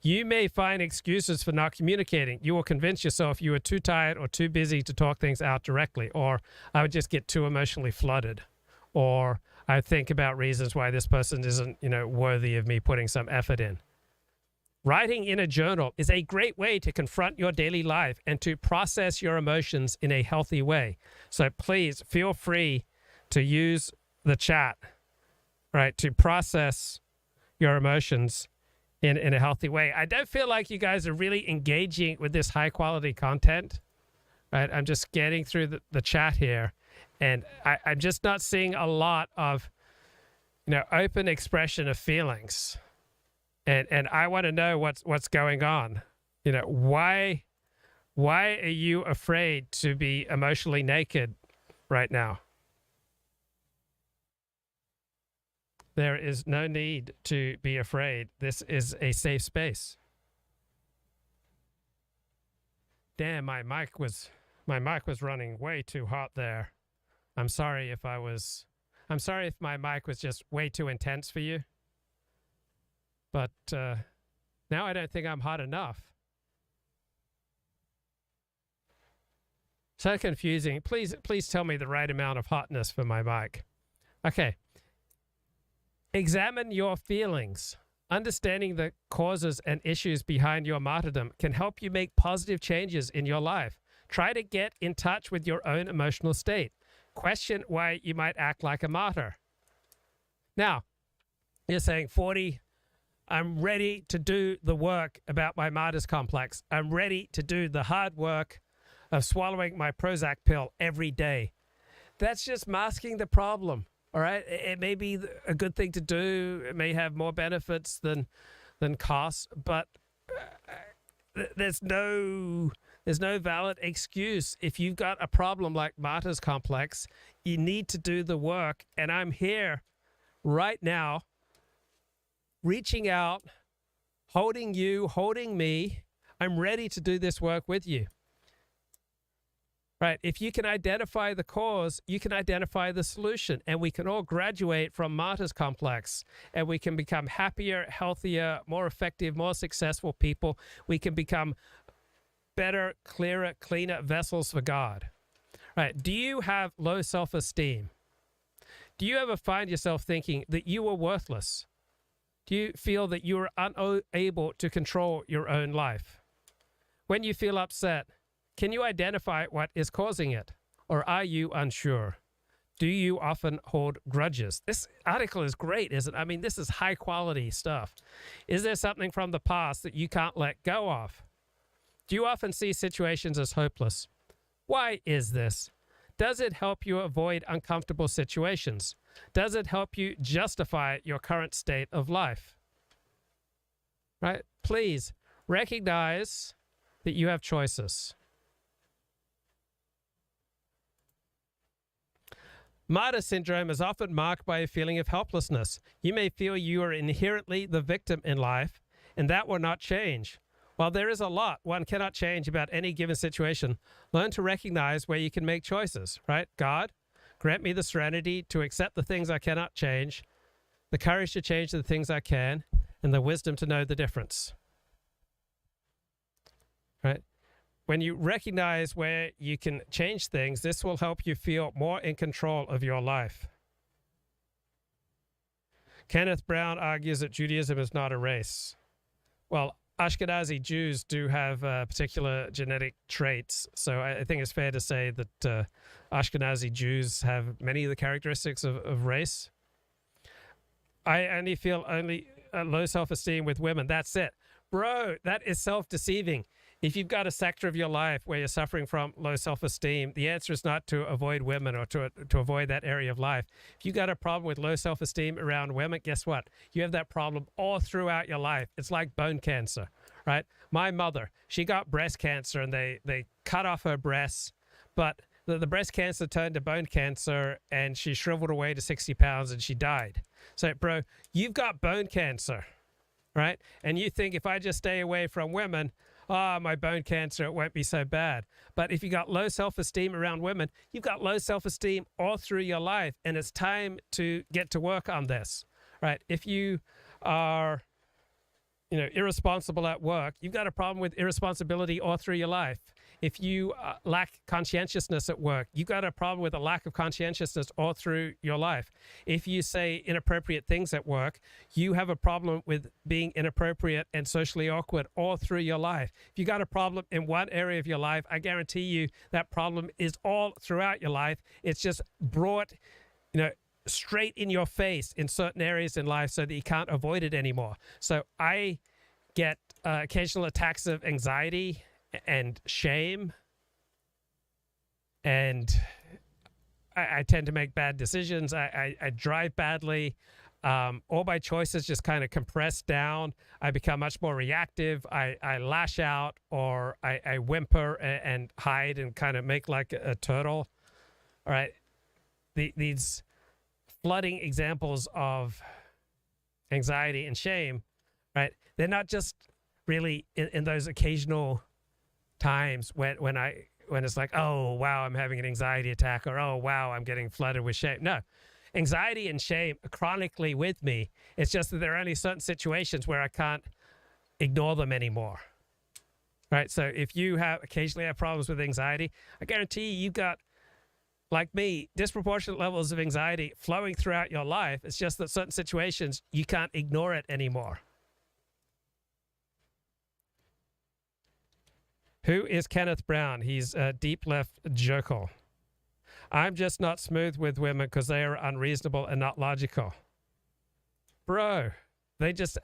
You may find excuses for not communicating. You will convince yourself you are too tired or too busy to talk things out directly, or I would just get too emotionally flooded, or I think about reasons why this person isn't, worthy of me putting some effort in. Writing in a journal is a great way to confront your daily life and to process your emotions in a healthy way. So please feel free to use the chat, right, to process your emotions in a healthy way. I don't feel like you guys are really engaging with this high quality content, right? I'm just getting through the chat here, and I'm just not seeing a lot of, open expression of feelings. And I want to know what's going on. Why are you afraid to be emotionally naked right now? There is no need to be afraid. This is a safe space. Damn, my mic was running way too hot there. I'm sorry if my mic was just way too intense for you. But now I don't think I'm hot enough. So confusing. Please tell me the right amount of hotness for my mic. Okay. Examine your feelings. Understanding the causes and issues behind your martyrdom can help you make positive changes in your life. Try to get in touch with your own emotional state. Question why you might act like a martyr. Now, you're saying, 40, I'm ready to do the work about my martyr's complex. I'm ready to do the hard work of swallowing my Prozac pill every day. That's just masking the problem, all right? It may be a good thing to do. It may have more benefits than costs, but there's no valid excuse. If you've got a problem like martyr's complex, you need to do the work, and I'm here right now reaching out, holding you, holding me. I'm ready to do this work with you. Right? If you can identify the cause, you can identify the solution, and we can all graduate from martyr's complex, and we can become happier, healthier, more effective, more successful people. We can become better, clearer, cleaner vessels for God. Right? Do you have low self-esteem? Do you ever find yourself thinking that you are worthless? Do you feel that you are unable to control your own life? When you feel upset, can you identify what is causing it? Or are you unsure? Do you often hold grudges? This article is great, isn't it? I mean, this is high quality stuff. Is there something from the past that you can't let go of? Do you often see situations as hopeless? Why is this? Does it help you avoid uncomfortable situations? Does it help you justify your current state of life? Right? Please recognize that you have choices. Martyr syndrome is often marked by a feeling of helplessness. You may feel you are inherently the victim in life, and that will not change. While there is a lot one cannot change about any given situation, learn to recognize where you can make choices, right? God, grant me the serenity to accept the things I cannot change, the courage to change the things I can, and the wisdom to know the difference. Right? When you recognize where you can change things, this will help you feel more in control of your life. Kenneth Brown argues that Judaism is not a race. Well, Ashkenazi Jews do have particular genetic traits, so I think it's fair to say that Ashkenazi Jews have many of the characteristics of race. I only feel low self-esteem with women. That's it. Bro, that is self-deceiving. If you've got a sector of your life where you're suffering from low self-esteem, the answer is not to avoid women or to avoid that area of life. If you've got a problem with low self-esteem around women, guess what? You have that problem all throughout your life. It's like bone cancer, right? My mother, she got breast cancer and they cut off her breasts, but the breast cancer turned to bone cancer and she shriveled away to 60 pounds and she died. So, bro, you've got bone cancer, right? And you think if I just stay away from women, my bone cancer, it won't be so bad. But if you got low self-esteem around women, you've got low self-esteem all through your life, and it's time to get to work on this, right? If you are, irresponsible at work, you've got a problem with irresponsibility all through your life. If you lack conscientiousness at work, you've got a problem with a lack of conscientiousness all through your life. If you say inappropriate things at work, you have a problem with being inappropriate and socially awkward all through your life. If you got a problem in one area of your life, I guarantee you that problem is all throughout your life. It's just brought, straight in your face in certain areas in life so that you can't avoid it anymore. So I get occasional attacks of anxiety and shame, and I tend to make bad decisions. I drive badly. All my choices just kind of compress down. I become much more reactive. I lash out, or I whimper and hide and kind of make like a turtle. All right. These flooding examples of anxiety and shame, right? They're not just really in those occasional times when it's like, oh wow, I'm having an anxiety attack, or oh wow, I'm getting flooded with shame. No, anxiety and shame are chronically with me. It's just that there are only certain situations where I can't ignore them anymore. Right? So if you occasionally have problems with anxiety, I guarantee you've got, like me, disproportionate levels of anxiety flowing throughout your life. It's just that certain situations you can't ignore it anymore. Who is Kenneth Brown? He's a deep left joker. I'm just not smooth with women because they are unreasonable and not logical. Bro, they just...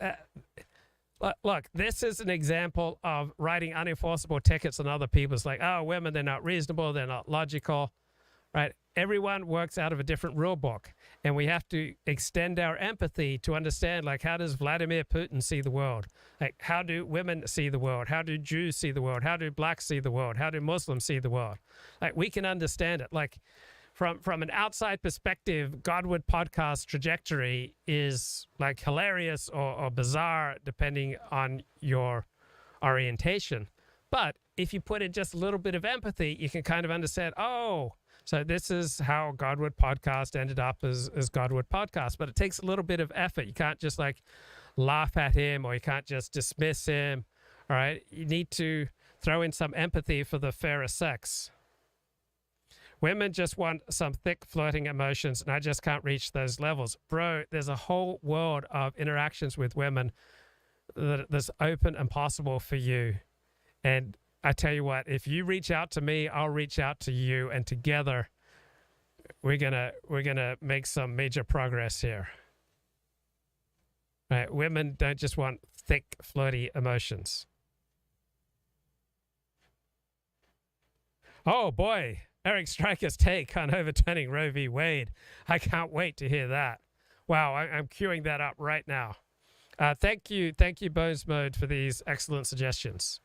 look, this is an example of writing unenforceable tickets on other people. It's like, oh, women, they're not reasonable, they're not logical, right? Everyone works out of a different rule book, and we have to extend our empathy to understand, like, how does Vladimir Putin see the world? Like, how do women see the world? How do Jews see the world? How do blacks see the world? How do Muslims see the world? Like, we can understand it. Like, from an outside perspective, Godward podcast trajectory is like hilarious or bizarre depending on your orientation. But if you put in just a little bit of empathy, you can kind of understand, oh, so this is how Godward podcast ended up as Godward podcast. But it takes a little bit of effort. You can't just like laugh at him, or you can't just dismiss him. All right. You need to throw in some empathy for the fairer sex. Women just want some thick flirting emotions, and I just can't reach those levels. Bro, there's a whole world of interactions with women that's open and possible for you. And I tell you what, if you reach out to me, I'll reach out to you, and together we're gonna make some major progress here. Right? Women don't just want thick, flirty emotions. Oh boy, Eric Stryker's take on overturning Roe v. Wade. I can't wait to hear that. Wow, I'm queuing that up right now. Thank you, Bones Mode, for these excellent suggestions.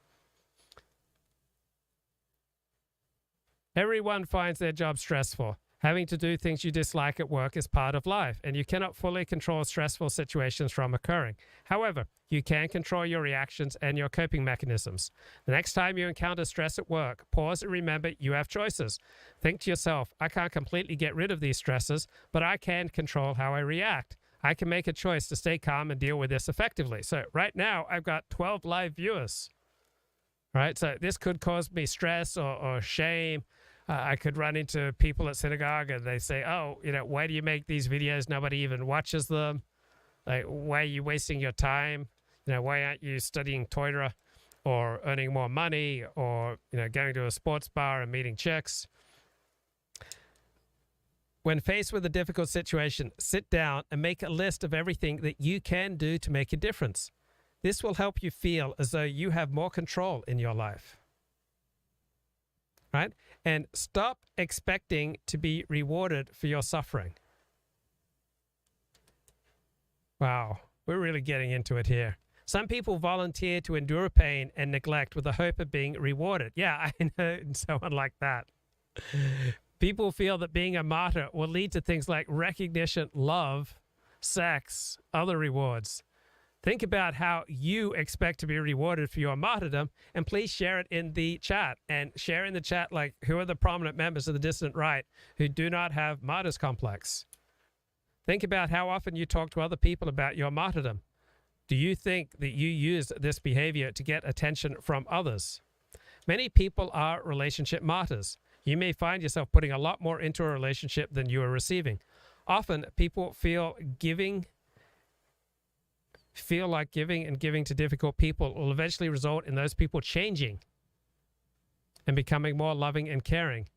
Everyone finds their job stressful. Having to do things you dislike at work is part of life, and you cannot fully control stressful situations from occurring. However, you can control your reactions and your coping mechanisms. The next time you encounter stress at work, pause and remember you have choices. Think to yourself, I can't completely get rid of these stresses, but I can control how I react. I can make a choice to stay calm and deal with this effectively. So right now, I've got 12 live viewers. Right? So this could cause me stress or shame. I could run into people at synagogue and they say, oh, why do you make these videos? Nobody even watches them. Like, why are you wasting your time? Why aren't you studying Torah or earning more money or, going to a sports bar and meeting chicks? When faced with a difficult situation, sit down and make a list of everything that you can do to make a difference. This will help you feel as though you have more control in your life. Right? And stop expecting to be rewarded for your suffering. Wow, we're really getting into it here. Some people volunteer to endure pain and neglect with the hope of being rewarded. Yeah, I know someone like that. People feel that being a martyr will lead to things like recognition, love, sex, other rewards. Think about how you expect to be rewarded for your martyrdom, and please share it in the chat. And share in the chat, like, who are the prominent members of the dissident right who do not have martyr's complex? Think about how often you talk to other people about your martyrdom. Do you think that you use this behavior to get attention from others? Many people are relationship martyrs. You may find yourself putting a lot more into a relationship than you are receiving. Often, people feel like giving and giving to difficult people will eventually result in those people changing and becoming more loving and caring.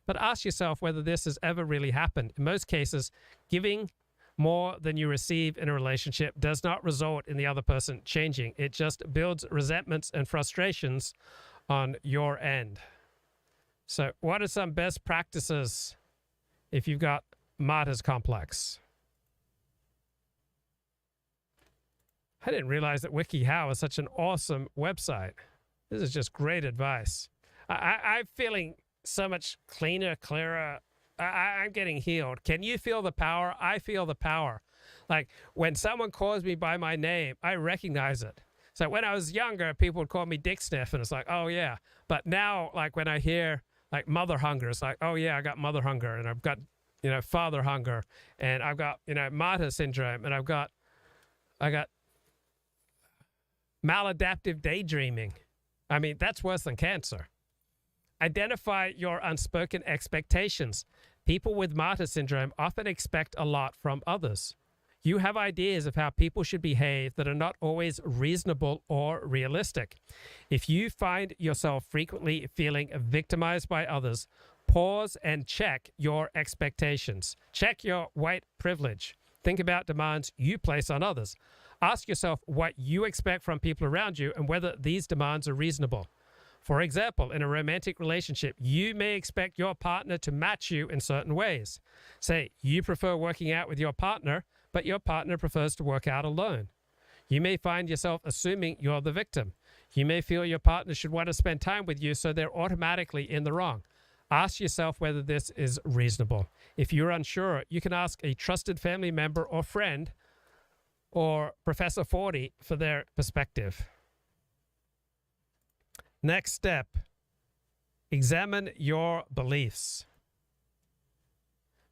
But ask yourself whether this has ever really happened. In most cases, giving more than you receive in a relationship does not result in the other person changing. It just builds resentments and frustrations on your end. So what are some best practices if you've got martyr's complex? I didn't realize that WikiHow is such an awesome website. This is just great advice. I'm feeling so much cleaner, clearer. I'm getting healed. Can you feel the power? I feel the power. Like when someone calls me by my name, I recognize it. So when I was younger, people would call me Dick Sniff, and it's like, oh yeah. But now, like when I hear like mother hunger, it's like, oh yeah, I got mother hunger, and I've got, father hunger, and I've got, martyr syndrome, and I got maladaptive daydreaming. I mean, that's worse than cancer. Identify your unspoken expectations. People with martyr syndrome often expect a lot from others. You have ideas of how people should behave that are not always reasonable or realistic. If you find yourself frequently feeling victimized by others, pause and check your expectations. Check your white privilege. Think about demands you place on others. Ask yourself what you expect from people around you and whether these demands are reasonable. For example, in a romantic relationship, you may expect your partner to match you in certain ways. Say, you prefer working out with your partner, but your partner prefers to work out alone. You may find yourself assuming you're the victim. You may feel your partner should want to spend time with you, so they're automatically in the wrong. Ask yourself whether this is reasonable. If you're unsure, you can ask a trusted family member or friend or Professor 40 for their perspective. Next step, examine your beliefs.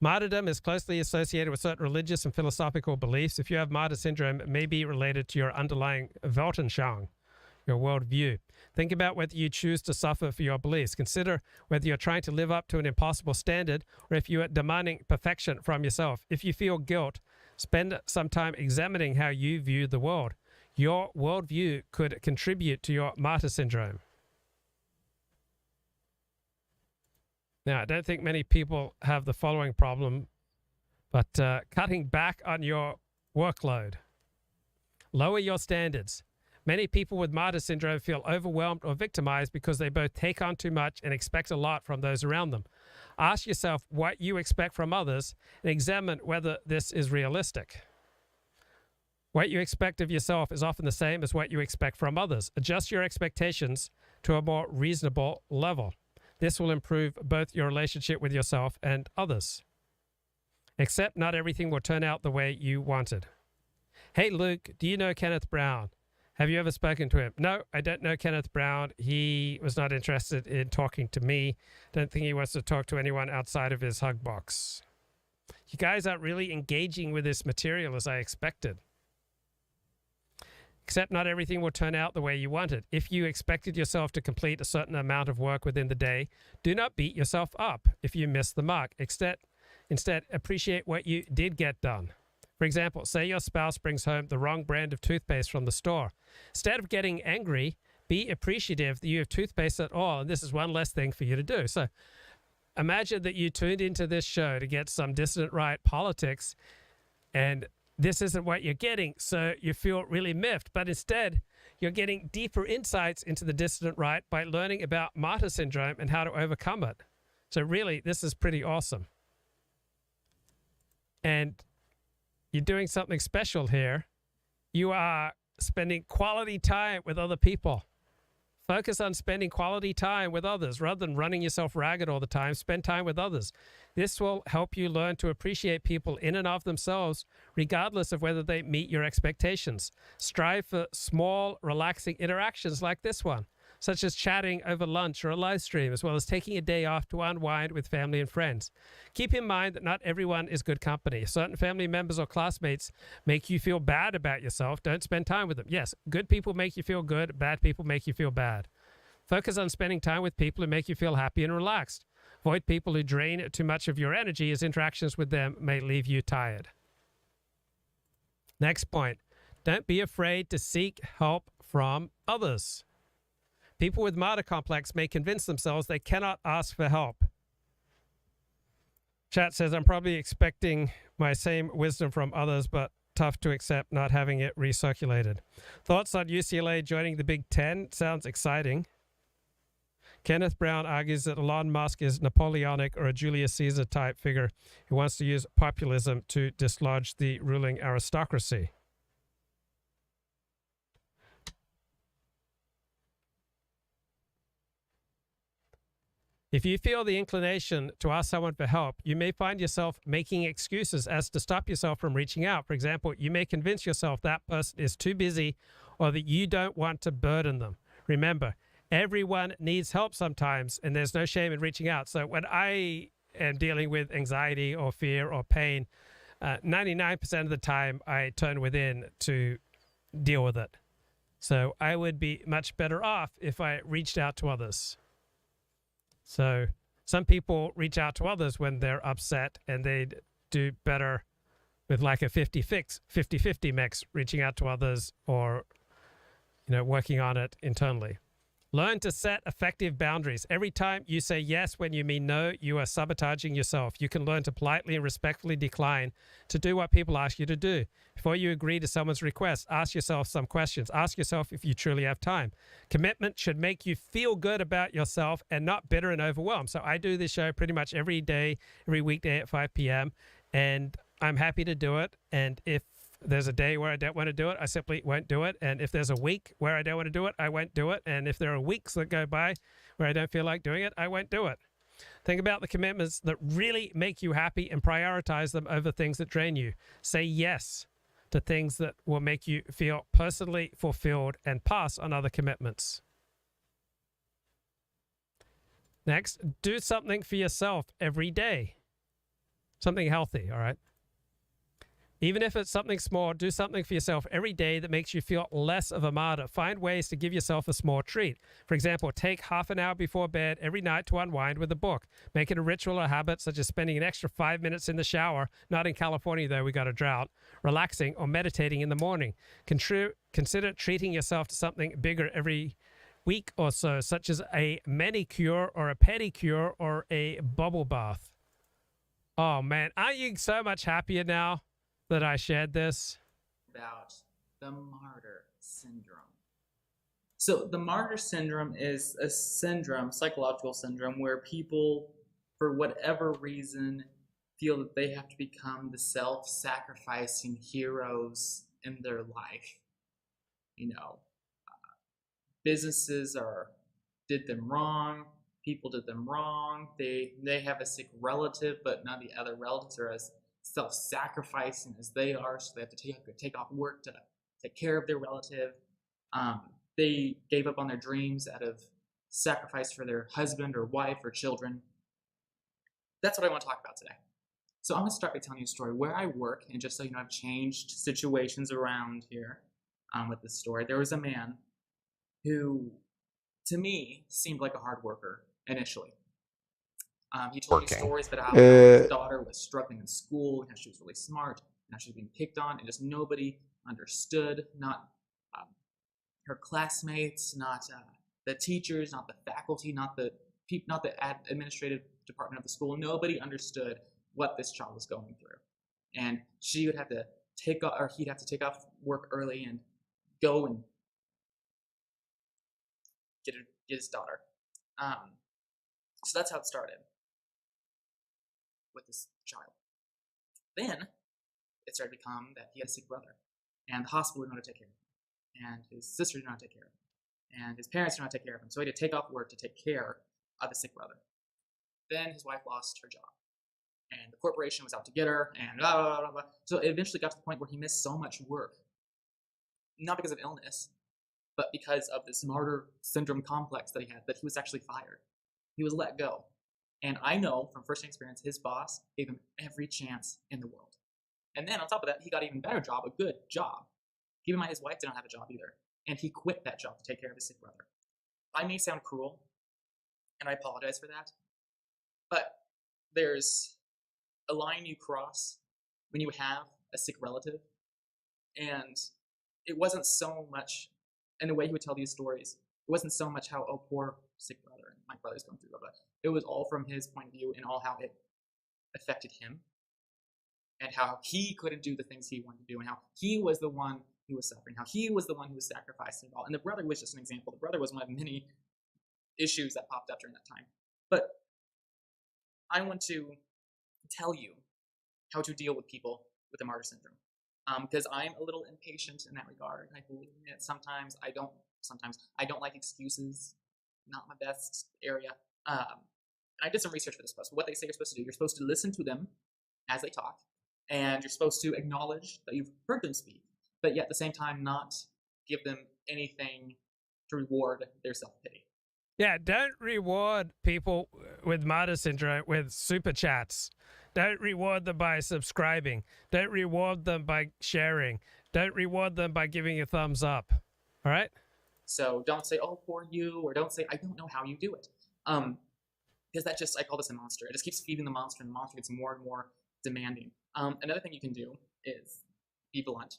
Martyrdom is closely associated with certain religious and philosophical beliefs. If you have martyr syndrome, it may be related to your underlying Weltanschauung, your worldview. Think about whether you choose to suffer for your beliefs. Consider whether you're trying to live up to an impossible standard or if you are demanding perfection from yourself. If you feel guilt, spend some time examining how you view the world. Your worldview could contribute to your martyr syndrome. Now, I don't think many people have the following problem, but cutting back on your workload. Lower your standards. Many people with martyr syndrome feel overwhelmed or victimized because they both take on too much and expect a lot from those around them. Ask yourself what you expect from others and examine whether this is realistic. What you expect of yourself is often the same as what you expect from others. Adjust your expectations to a more reasonable level. This will improve both your relationship with yourself and others. Except not everything will turn out the way you wanted. Hey, Luke, do you know Kenneth Brown? Have you ever spoken to him? No, I don't know Kenneth Brown. He was not interested in talking to me. Don't think he wants to talk to anyone outside of his hug box. You guys aren't really engaging with this material as I expected. Except not everything will turn out the way you wanted. If you expected yourself to complete a certain amount of work within the day, do not beat yourself up if you miss the mark. Instead, appreciate what you did get done. For example, say your spouse brings home the wrong brand of toothpaste from the store. Instead of getting angry, be appreciative that you have toothpaste at all, and this is one less thing for you to do. So imagine that you tuned into this show to get some dissident right politics, and this isn't what you're getting, so you feel really miffed. But instead, you're getting deeper insights into the dissident right by learning about martyr syndrome and how to overcome it. So really, this is pretty awesome. And you're doing something special here. You are spending quality time with other people. Focus on spending quality time with others rather than running yourself ragged all the time. Spend time with others. This will help you learn to appreciate people in and of themselves, regardless of whether they meet your expectations. Strive for small, relaxing interactions like this one, such as chatting over lunch or a live stream, as well as taking a day off to unwind with family and friends. Keep in mind that not everyone is good company. Certain family members or classmates make you feel bad about yourself. Don't spend time with them. Yes, good people make you feel good. Bad people make you feel bad. Focus on spending time with people who make you feel happy and relaxed. Avoid people who drain too much of your energy, as interactions with them may leave you tired. Next point. Don't be afraid to seek help from others. People with martyr complex may convince themselves they cannot ask for help. Chat says, I'm probably expecting my same wisdom from others, but tough to accept not having it recirculated. Thoughts on UCLA joining the Big Ten? Sounds exciting. Kenneth Brown argues that Elon Musk is Napoleonic or a Julius Caesar type figure who wants to use populism to dislodge the ruling aristocracy. If you feel the inclination to ask someone for help, you may find yourself making excuses as to stop yourself from reaching out. For example, you may convince yourself that person is too busy or that you don't want to burden them. Remember, everyone needs help sometimes, and there's no shame in reaching out. So when I am dealing with anxiety or fear or pain, 99% of the time I turn within to deal with it. So I would be much better off if I reached out to others. So some people reach out to others when they're upset, and they'd do better with like a 50-50 mix, reaching out to others or, working on it internally. Learn to set effective boundaries. Every time you say yes when you mean no, you are sabotaging yourself. You can learn to politely and respectfully decline to do what people ask you to do. Before you agree to someone's request, ask yourself some questions. Ask yourself if you truly have time. Commitment should make you feel good about yourself and not bitter and overwhelmed. So I do this show pretty much every day, every weekday at 5 p.m., and I'm happy to do it. And if there's a day where I don't want to do it, I simply won't do it. And if there's a week where I don't want to do it, I won't do it. And if there are weeks that go by where I don't feel like doing it, I won't do it. Think about the commitments that really make you happy and prioritize them over things that drain you. Say yes to things that will make you feel personally fulfilled and pass on other commitments. Next, do something for yourself every day. Something healthy, all right? Even if it's something small, do something for yourself every day that makes you feel less of a martyr. Find ways to give yourself a small treat. For example, take half an hour before bed every night to unwind with a book. Make it a ritual or habit, such as spending an extra 5 minutes in the shower. Not in California, though, we got a drought. Relaxing or meditating in the morning. Consider treating yourself to something bigger every week or so, such as a manicure or a pedicure or a bubble bath. Oh, man, aren't you so much happier now that I shared this? About the martyr syndrome. So the martyr syndrome is a syndrome, psychological syndrome, where people, for whatever reason, feel that they have to become the self-sacrificing heroes in their life. Businesses did them wrong. People did them wrong. They have a sick relative, but none of the other relatives are as self-sacrificing as they are, so they have to take off work to take care of their relative. They gave up on their dreams out of sacrifice for their husband or wife or children. That's what I want to talk about today. So I'm going to start by telling you a story where I work, and just so you know, I've changed situations around here with this story. There was a man who, to me, seemed like a hard worker initially. He told me stories about how his daughter was struggling in school, how she was really smart, and how she was being picked on, and just nobody understood, not her classmates, not the teachers, not the faculty, not the administrative department of the school. Nobody understood what this child was going through. And she would have to he'd have to take off work early and go and get his daughter. So that's how it started with this child. Then it started to become that he had a sick brother, and the hospital didn't know how to take care of him, and his sister didn't know how to take care of him, and his parents didn't know how to take care of him. So he had to take off work to take care of the sick brother. Then his wife lost her job, and the corporation was out to get her, and blah, blah, blah, blah. So it eventually got to the point where he missed so much work, not because of illness, but because of this martyr syndrome complex that he had, that he was actually fired. He was let go. And I know from first-hand experience, his boss gave him every chance in the world. And then on top of that, he got an even better job, a good job. Keep in mind, his wife did not have a job either. And he quit that job to take care of his sick brother. I may sound cruel, and I apologize for that, but there's a line you cross when you have a sick relative. And it wasn't so much, in the way he would tell these stories, it wasn't so much how, oh, poor sick brother, and my brother's going through, blah, blah. It was all from his point of view and all how it affected him and how he couldn't do the things he wanted to do and how he was the one who was suffering, how he was the one who was sacrificing it all. And the brother was just an example. The brother was one of many issues that popped up during that time. But I want to tell you how to deal with people with the martyr syndrome. Because I'm a little impatient in that regard. I believe in it. Sometimes I don't like excuses. Not my best area. I did some research for this post. What they say you're supposed to do, you're supposed to listen to them as they talk, and you're supposed to acknowledge that you've heard them speak, but yet at the same time not give them anything to reward their self-pity. Yeah, don't reward people with martyr syndrome with super chats. Don't reward them by subscribing. Don't reward them by sharing. Don't reward them by giving a thumbs up. All right? So don't say, oh, poor you, or don't say, I don't know how you do it. Because that just, I call this a monster. It just keeps feeding the monster, and the monster gets more and more demanding. Another thing you can do is be blunt.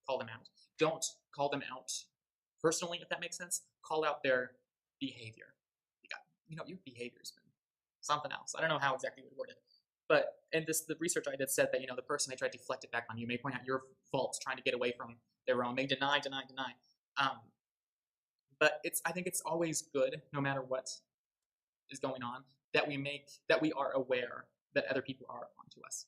Call them out. Don't call them out personally, if that makes sense. Call out their behavior. Your behavior's been something else. I don't know how exactly you would word it. But, and the research I did said that, the person may try to deflect it back on you, may point out your faults, trying to get away from their own, may deny. But I think it's always good, no matter what is going on, that we are aware that other people are onto us.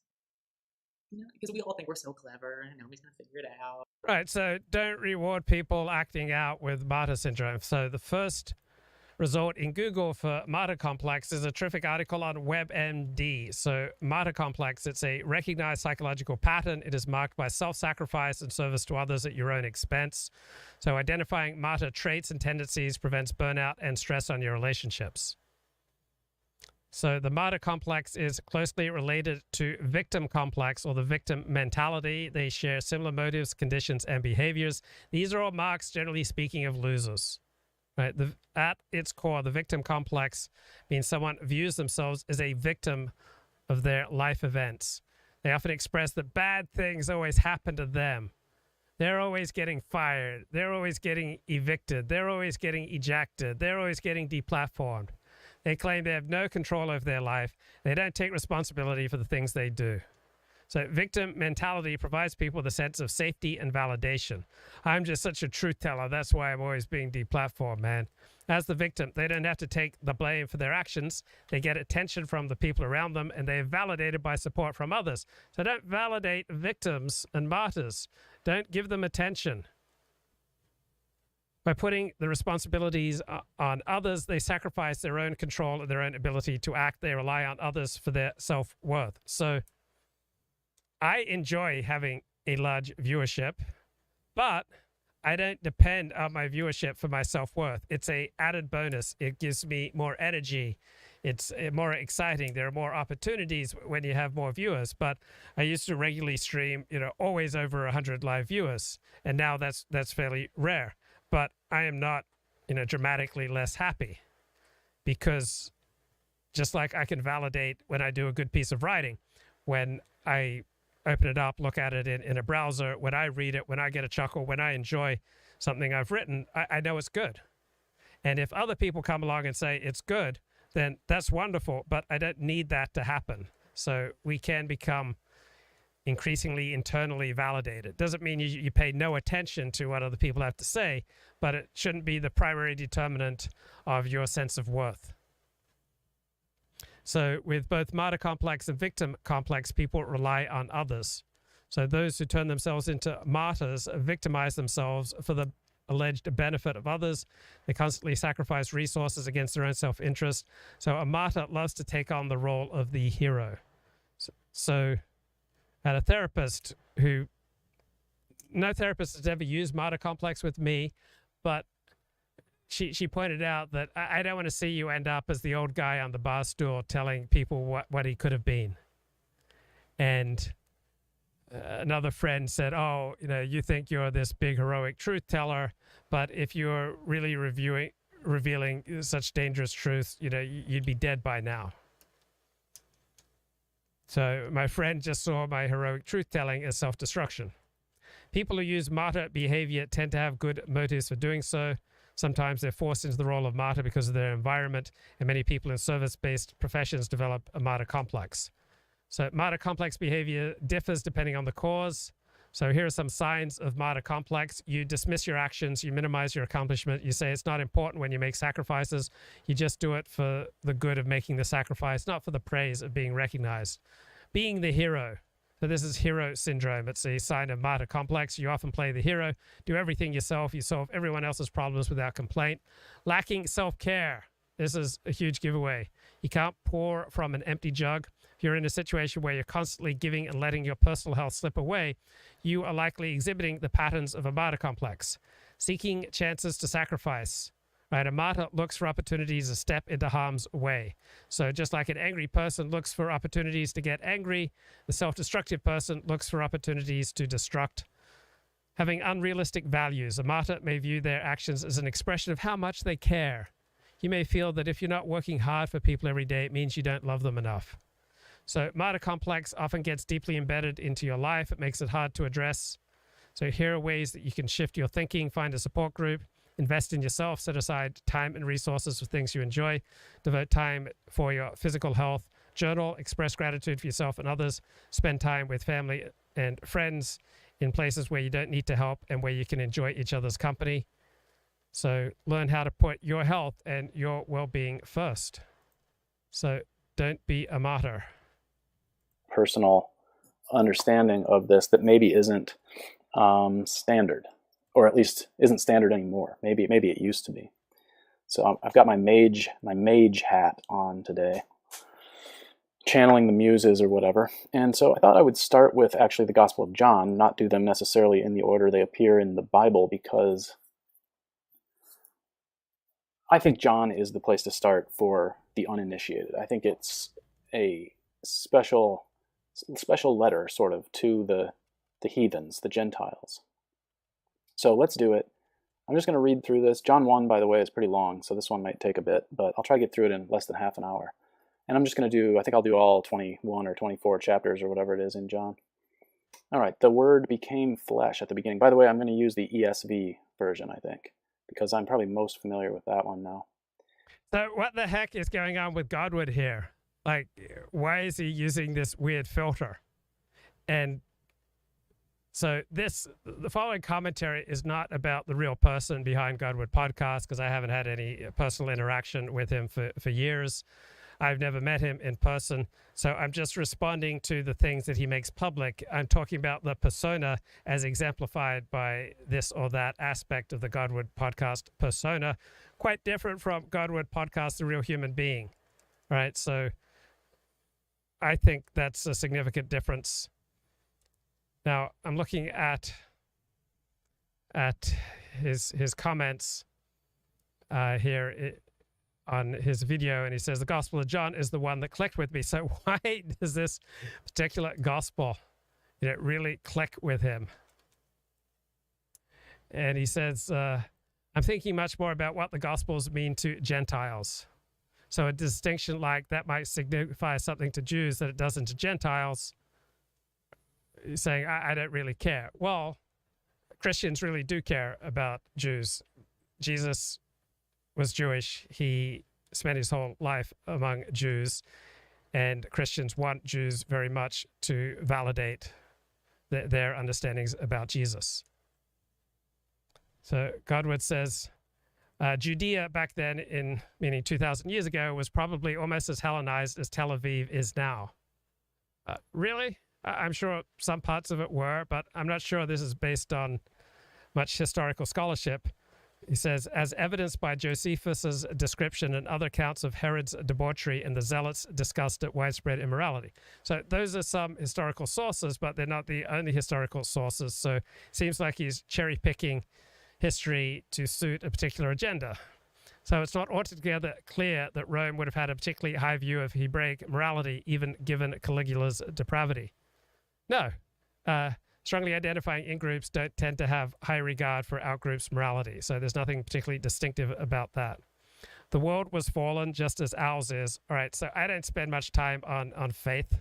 Because we all think we're so clever and nobody's going to figure it out. Right, so don't reward people acting out with martyr syndrome. So the first result in Google for martyr complex is a terrific article on WebMD. So martyr complex, it's a recognized psychological pattern. It is marked by self-sacrifice and service to others at your own expense. So identifying martyr traits and tendencies prevents burnout and stress on your relationships. So the martyr complex is closely related to victim complex, or the victim mentality. They share similar motives, conditions, and behaviors. These are all marks, generally speaking, of losers. Right? At its core, the victim complex means someone views themselves as a victim of their life events. They often express that bad things always happen to them. They're always getting fired. They're always getting evicted. They're always getting ejected. They're always getting deplatformed. They claim they have no control over their life. They don't take responsibility for the things they do. So victim mentality provides people with a sense of safety and validation. I'm just such a truth teller. That's why I'm always being deplatformed, man. As the victim, they don't have to take the blame for their actions. They get attention from the people around them, and they're validated by support from others. So don't validate victims and martyrs. Don't give them attention. By putting the responsibilities on others, they sacrifice their own control and their own ability to act. They rely on others for their self-worth. So I enjoy having a large viewership, but I don't depend on my viewership for my self-worth. It's an added bonus. It gives me more energy. It's more exciting. There are more opportunities when you have more viewers. But I used to regularly stream, always over 100 live viewers, and now that's fairly rare. But I am not, dramatically less happy, because just like I can validate when I do a good piece of writing, when I open it up, look at it in a browser, when I read it, when I get a chuckle, when I enjoy something I've written, I know it's good. And if other people come along and say it's good, then that's wonderful, but I don't need that to happen. So we can become increasingly internally validated. Doesn't mean you pay no attention to what other people have to say, but it shouldn't be the primary determinant of your sense of worth. So with both martyr complex and victim complex, people rely on others. So those who turn themselves into martyrs victimize themselves for the alleged benefit of others. They constantly sacrifice resources against their own self-interest. So a martyr loves to take on the role of the hero. So I had a therapist who, no therapist has ever used martyr complex with me, but she pointed out that I don't want to see you end up as the old guy on the bar stool telling people what he could have been. And another friend said, oh, you think you're this big heroic truth teller, but if you're really revealing such dangerous truths, you'd be dead by now. So my friend just saw my heroic truth telling as self-destruction. People who use martyr behavior tend to have good motives for doing so. Sometimes they're forced into the role of martyr because of their environment, and many people in service-based professions develop a martyr complex. So martyr complex behavior differs depending on the cause. So here are some signs of martyr complex. You dismiss your actions, you minimize your accomplishment, you say it's not important when you make sacrifices, you just do it for the good of making the sacrifice, not for the praise of being recognized. Being the hero. So this is hero syndrome. It's a sign of martyr complex. You often play the hero, do everything yourself, you solve everyone else's problems without complaint. Lacking self-care. This is a huge giveaway. You can't pour from an empty jug. If you're in a situation where you're constantly giving and letting your personal health slip away, you are likely exhibiting the patterns of a martyr complex. Seeking chances to sacrifice. Right? A martyr looks for opportunities to step into harm's way. So just like an angry person looks for opportunities to get angry, the self-destructive person looks for opportunities to destruct. Having unrealistic values. A martyr may view their actions as an expression of how much they care. You may feel that if you're not working hard for people every day, it means you don't love them enough. So martyr complex often gets deeply embedded into your life. It makes it hard to address. So here are ways that you can shift your thinking, find a support group, invest in yourself, set aside time and resources for things you enjoy, devote time for your physical health, journal, express gratitude for yourself and others, spend time with family and friends in places where you don't need to help and where you can enjoy each other's company. So learn how to put your health and your well-being first. So don't be a martyr. Personal understanding of this that maybe isn't standard, or at least isn't standard anymore. Maybe it used to be. So I've got my mage hat on today, channeling the muses or whatever. And so I thought I would start with actually the Gospel of John, not do them necessarily in the order they appear in the Bible, because I think John is the place to start for the uninitiated. I think it's a special letter sort of to the heathens, the Gentiles. So let's do it. I'm just going to read through this. John 1, by the way, is pretty long, so this one might take a bit, but I'll try to get through it in less than half an hour. And I'm just going to do, I think I'll do all 21 or 24 chapters or whatever it is in John. All right, the Word became flesh at the beginning. By the way, I'm going to use the ESV version, I think, because I'm probably most familiar with that one now. So what the heck is going on with Godward here? Like, why is he using this weird filter? And so the following commentary is not about the real person behind Godward Podcast, because I haven't had any personal interaction with him for years. I've never met him in person. So I'm just responding to the things that he makes public. I'm talking about the persona as exemplified by this or that aspect of the Godward Podcast persona, quite different from Godward Podcast, the real human being. Right? So I think that's a significant difference. Now, I'm looking at his comments here on his video, and he says, the Gospel of John is the one that clicked with me. So why does this particular gospel really click with him? And he says, I'm thinking much more about what the Gospels mean to Gentiles. So a distinction like that might signify something to Jews that it doesn't to Gentiles. He's saying, I don't really care. Well, Christians really do care about Jews. Jesus was Jewish. He spent his whole life among Jews, and Christians want Jews very much to validate their understandings about Jesus. So Godward says, Judea back then, meaning 2,000 years ago, was probably almost as Hellenized as Tel Aviv is now. Really? I'm sure some parts of it were, but I'm not sure this is based on much historical scholarship. He says, as evidenced by Josephus's description and other accounts of Herod's debauchery and the zealots' disgust at widespread immorality. So those are some historical sources, but they're not the only historical sources. So it seems like he's cherry-picking history to suit a particular agenda. So it's not altogether clear that Rome would have had a particularly high view of Hebraic morality, even given Caligula's depravity. No. Strongly identifying in-groups don't tend to have high regard for out-groups' morality, so there's nothing particularly distinctive about that. The world was fallen just as ours is. All right, so I don't spend much time on faith.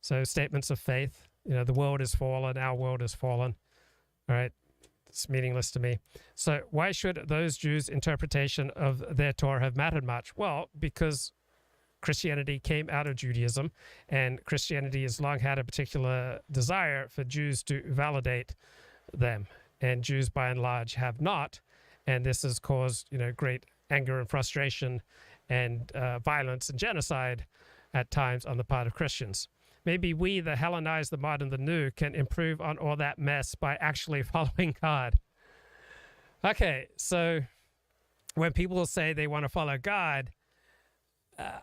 So statements of faith, the world is fallen, our world is fallen. All right, it's meaningless to me. So why should those Jews' interpretation of their Torah have mattered much? Well, because Christianity came out of Judaism, and Christianity has long had a particular desire for Jews to validate them, and Jews by and large have not, and this has caused great anger and frustration and violence and genocide at times on the part of Christians. Maybe we, the Hellenized, the modern, the new, can improve on all that mess by actually following God. Okay, so when people say they want to follow God,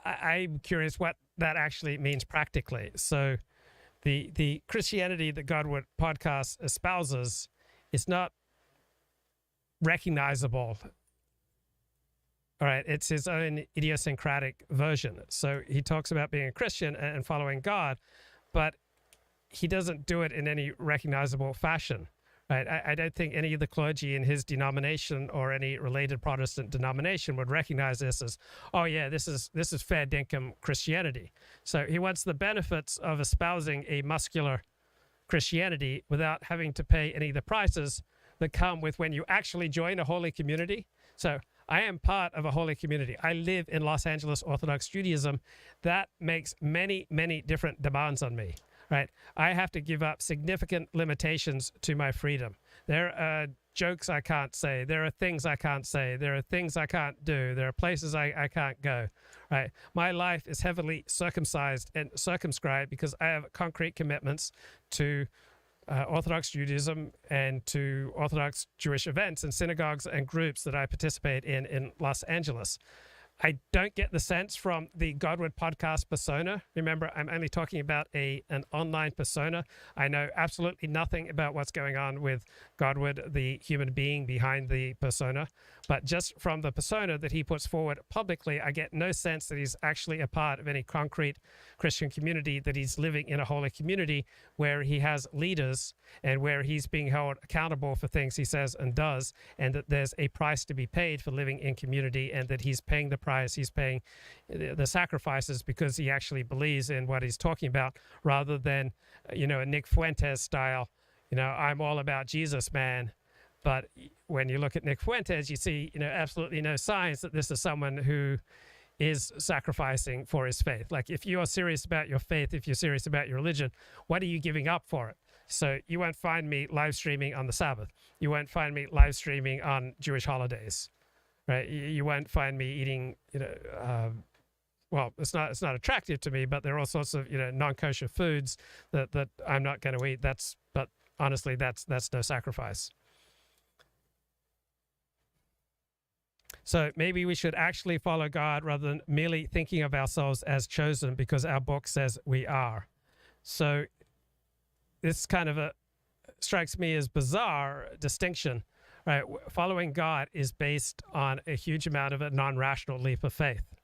I'm curious what that actually means practically. So the Christianity that Godward podcast espouses is not recognizable. All right, it's his own idiosyncratic version. So he talks about being a Christian and following God, but he doesn't do it in any recognizable fashion. Right? I don't think any of the clergy in his denomination or any related Protestant denomination would recognize this as, oh yeah, this is fair dinkum Christianity. So he wants the benefits of espousing a muscular Christianity without having to pay any of the prices that come with when you actually join a holy community. So I am part of a holy community. I live in Los Angeles Orthodox Judaism. That makes many, many different demands on me. Right? I have to give up significant limitations to my freedom. There are jokes I can't say. There are things I can't say. There are things I can't do. There are places I can't go. Right? My life is heavily circumcised and circumscribed because I have concrete commitments to Orthodox Judaism and to Orthodox Jewish events and synagogues and groups that I participate in Los Angeles. I don't get the sense from the Godward podcast persona. Remember, I'm only talking about an online persona. I know absolutely nothing about what's going on with Godward, the human being behind the persona. But just from the persona that he puts forward publicly, I get no sense that he's actually a part of any concrete Christian community, that he's living in a holy community where he has leaders and where he's being held accountable for things he says and does, and that there's a price to be paid for living in community, and that he's paying the price, he's paying the sacrifices because he actually believes in what he's talking about, rather than, a Nick Fuentes style, I'm all about Jesus, man. But when you look at Nick Fuentes, you see, absolutely no signs that this is someone who is sacrificing for his faith. Like, if you are serious about your faith, if you're serious about your religion, what are you giving up for it? So you won't find me live streaming on the Sabbath. You won't find me live streaming on Jewish holidays, right? You won't find me eating, well, it's not attractive to me, but there are all sorts of, non-kosher foods that I'm not going to eat. But honestly, that's no sacrifice. So maybe we should actually follow God rather than merely thinking of ourselves as chosen because our book says we are. So this kind of strikes me as bizarre distinction, right? Following God is based on a huge amount of a non-rational leap of faith.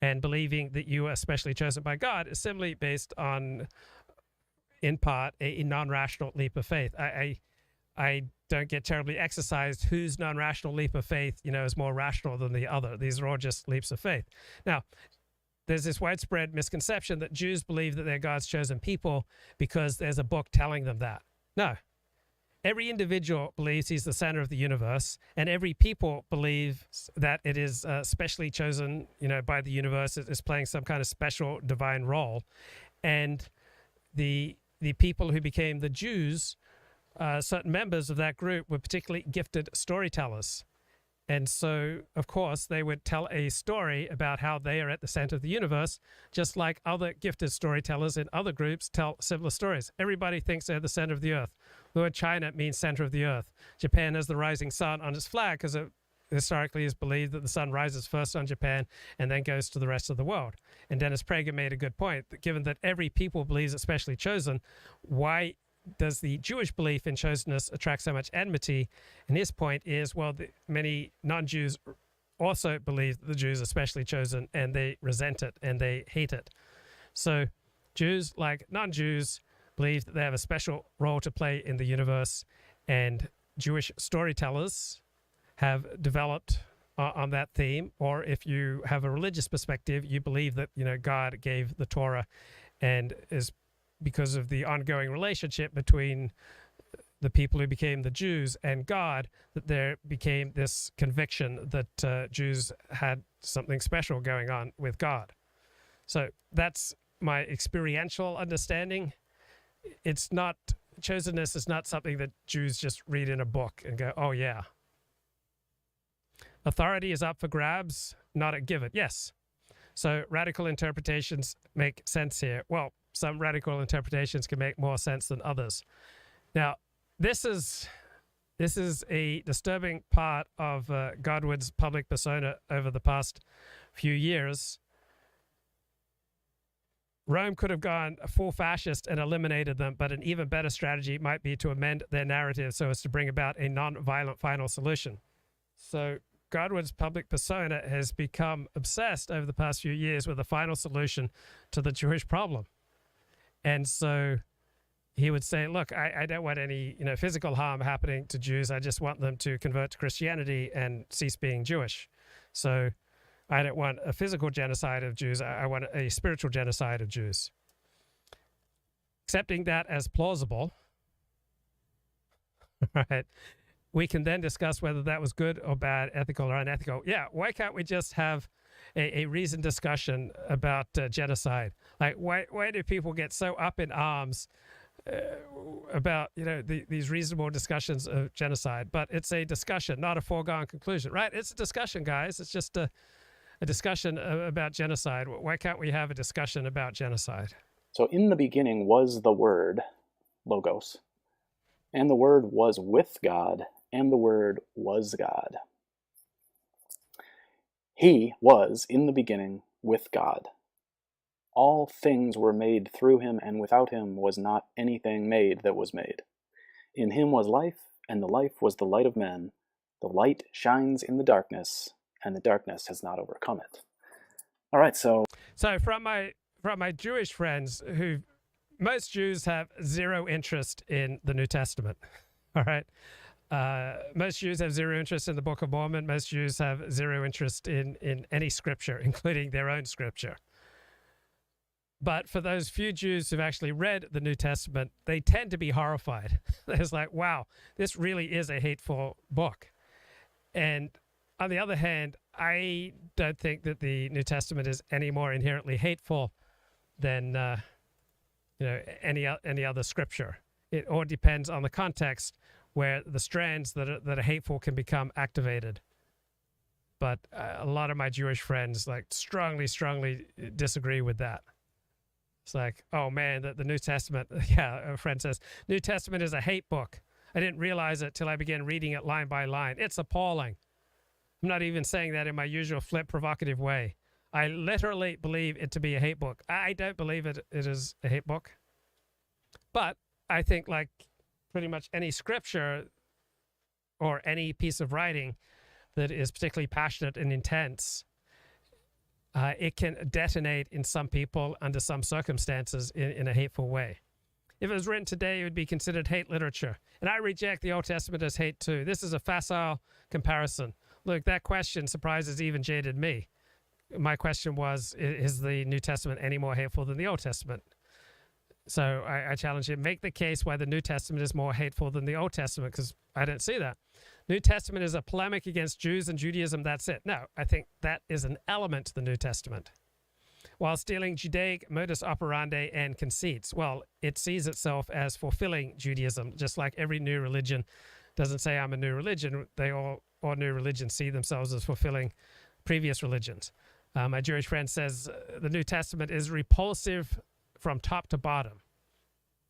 And believing that you are especially chosen by God is simply based on, in part, a non-rational leap of faith. I don't get terribly exercised whose non-rational leap of faith, is more rational than the other. These are all just leaps of faith. Now, there's this widespread misconception that Jews believe that they're God's chosen people because there's a book telling them that. No. Every individual believes he's the center of the universe, and every people believes that it is specially chosen, by the universe. It is playing some kind of special divine role. And the the people who became the Jews, certain members of that group were particularly gifted storytellers. And so, of course, they would tell a story about how they are at the center of the universe, just like other gifted storytellers in other groups tell similar stories. Everybody thinks they're the center of the earth. The word China means center of the earth. Japan has the rising sun on its flag because it historically is believed that the sun rises first on Japan and then goes to the rest of the world. And Dennis Prager made a good point, that given that every people believes it's specially chosen, why does the Jewish belief in chosenness attract so much enmity? And his point is, well, many non-Jews also believe that the Jews are specially chosen, and they resent it and they hate it. So Jews, like non-Jews, believe that they have a special role to play in the universe, and Jewish storytellers have developed on that theme. Or if you have a religious perspective, you believe that, God gave the Torah, and is because of the ongoing relationship between the people who became the Jews and God, that there became this conviction that Jews had something special going on with God. So that's my experiential understanding. It's not, chosenness is not something that Jews just read in a book and go, oh yeah. Authority is up for grabs, not a given. Yes. So radical interpretations make sense here. Well, some radical interpretations can make more sense than others. Now, this is a disturbing part of Godward's public persona over the past few years. Rome could have gone full fascist and eliminated them, but an even better strategy might be to amend their narrative so as to bring about a non-violent final solution. So Godward's public persona has become obsessed over the past few years with a final solution to the Jewish problem. And so he would say, look, I don't want any physical harm happening to Jews. I just want them to convert to Christianity and cease being Jewish. So I don't want a physical genocide of Jews. I want a spiritual genocide of Jews. Accepting that as plausible, right, we can then discuss whether that was good or bad, ethical or unethical. Yeah, why can't we just have a reasoned discussion about genocide? Like, why do people get so up in arms about these reasonable discussions of genocide? But it's a discussion, not a foregone conclusion, right? It's a discussion, guys. It's just a discussion about genocide. Why can't we have a discussion about genocide? So in the beginning was the Word, Logos, and the Word was with God, and the Word was God. He was in the beginning with God. All things were made through him, and without him was not anything made that was made. In him was life, and the life was the light of men. The light shines in the darkness, and the darkness has not overcome it. All right, so from my Jewish friends, who most Jews have zero interest in the New Testament. All right. Most Jews have zero interest in the Book of Mormon. Most Jews have zero interest in any scripture, including their own scripture. But for those few Jews who've actually read the New Testament, they tend to be horrified. It's like, wow, this really is a hateful book. And on the other hand, I don't think that the New Testament is any more inherently hateful than any other scripture. It all depends on the context where the strands that are hateful can become activated. But a lot of my Jewish friends strongly disagree with that. It's like, oh man, the New Testament, yeah, a friend says, New Testament is a hate book. I didn't realize it till I began reading it line by line. It's appalling. I'm not even saying that in my usual flip, provocative way. I literally believe it to be a hate book. I don't believe it is a hate book. But I think pretty much any scripture or any piece of writing that is particularly passionate and intense, it can detonate in some people under some circumstances in a hateful way. If it was written today, it would be considered hate literature. And I reject the Old Testament as hate too. This is a facile comparison. Look, that question surprises even jaded me. My question was, is the New Testament any more hateful than the Old Testament? So I challenge you, make the case why the New Testament is more hateful than the Old Testament, because I don't see that. New Testament is a polemic against Jews and Judaism, that's it. No, I think that is an element to the New Testament. while stealing Judaic modus operandi and conceits. Well, it sees itself as fulfilling Judaism, just like every new religion doesn't say I'm a new religion. They all new religions see themselves as fulfilling previous religions. My Jewish friend says the New Testament is repulsive from top to bottom.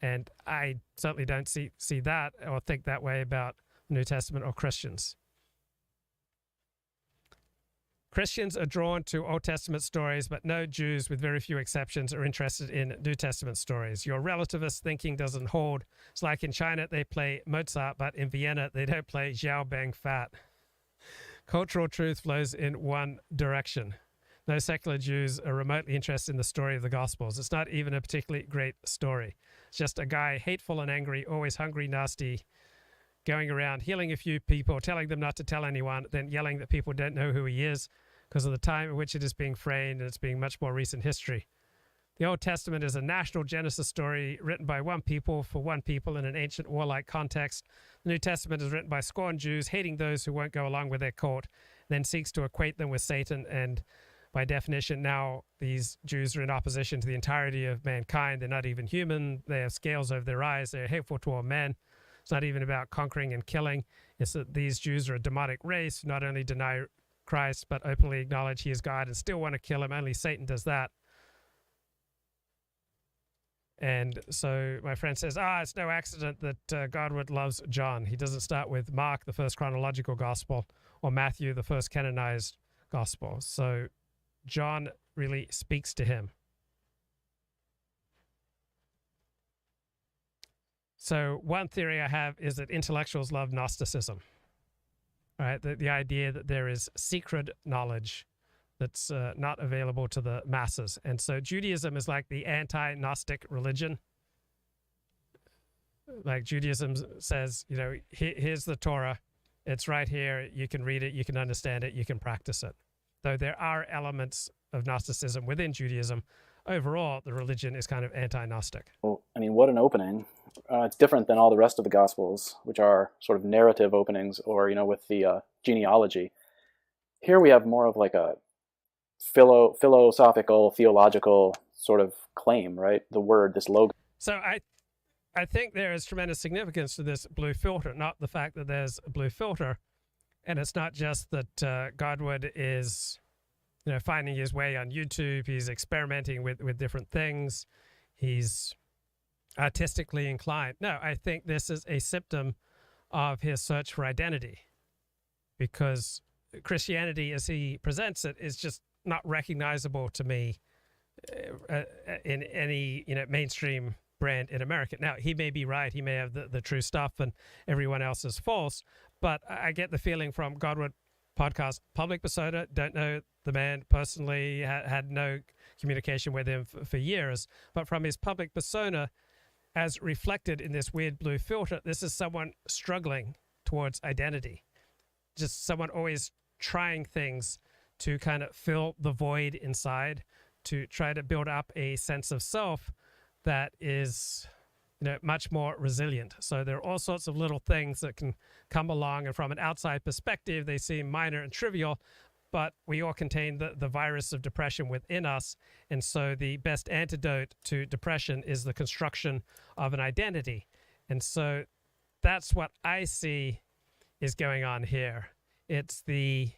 And I certainly don't see that or think that way about the New Testament or Christians. Christians are drawn to Old Testament stories, but no Jews, with very few exceptions, are interested in New Testament stories. Your relativist thinking doesn't hold. It's like in China, they play Mozart, but in Vienna, they don't play Xiao Bang Fat. Cultural truth flows in one direction. No secular Jews are remotely interested in the story of the Gospels. It's not even a particularly great story. It's just a guy hateful and angry, always hungry, nasty, going around healing a few people, telling them not to tell anyone, then yelling that people don't know who he is because of the time in which it is being framed, and it's being much more recent history. The Old Testament is a national Genesis story written by one people for one people in an ancient warlike context. The New Testament is written by scorned Jews hating those who won't go along with their court, then seeks to equate them with Satan, and by definition now these Jews are in opposition to the entirety of mankind. They're not even human. They have scales over their eyes. They're hateful toward men. It's not even about conquering and killing. It's that these Jews are a demonic race who not only deny Christ, but openly acknowledge he is God and still want to kill him. Only Satan does that. And so my friend says, it's no accident that Godward loves John. He doesn't start with Mark, the first chronological gospel, or Matthew, the first canonized gospel. So John really speaks to him. So one theory I have is that intellectuals love Gnosticism, right? The idea that there is secret knowledge that's not available to the masses. And so Judaism is like the anti-Gnostic religion. Like Judaism says, here's the Torah. It's right here. You can read it. You can understand it. You can practice it. Though there are elements of Gnosticism within Judaism, overall, the religion is kind of anti-Gnostic. Well, I mean, what an opening. It's different than all the rest of the Gospels, which are sort of narrative openings or, with the genealogy. Here we have more of like a philosophical, theological sort of claim, right? The word, this logo. So I think there is tremendous significance to this blue filter, not the fact that there's a blue filter. And it's not just that Godward is, finding his way on YouTube. He's experimenting with different things. He's artistically inclined. No, I think this is a symptom of his search for identity, because Christianity, as he presents it, is just not recognizable to me in any mainstream brand in America. Now, he may be right. He may have the true stuff and everyone else is false. But I get the feeling from Godward podcast public persona, don't know the man personally, had no communication with him for years. But from his public persona, as reflected in this weird blue filter, this is someone struggling towards identity. Just someone always trying things to kind of fill the void inside, to try to build up a sense of self that is much more resilient. So there are all sorts of little things that can come along, and from an outside perspective, they seem minor and trivial, but we all contain the virus of depression within us. And so the best antidote to depression is the construction of an identity. And so that's what I see is going on here. It's the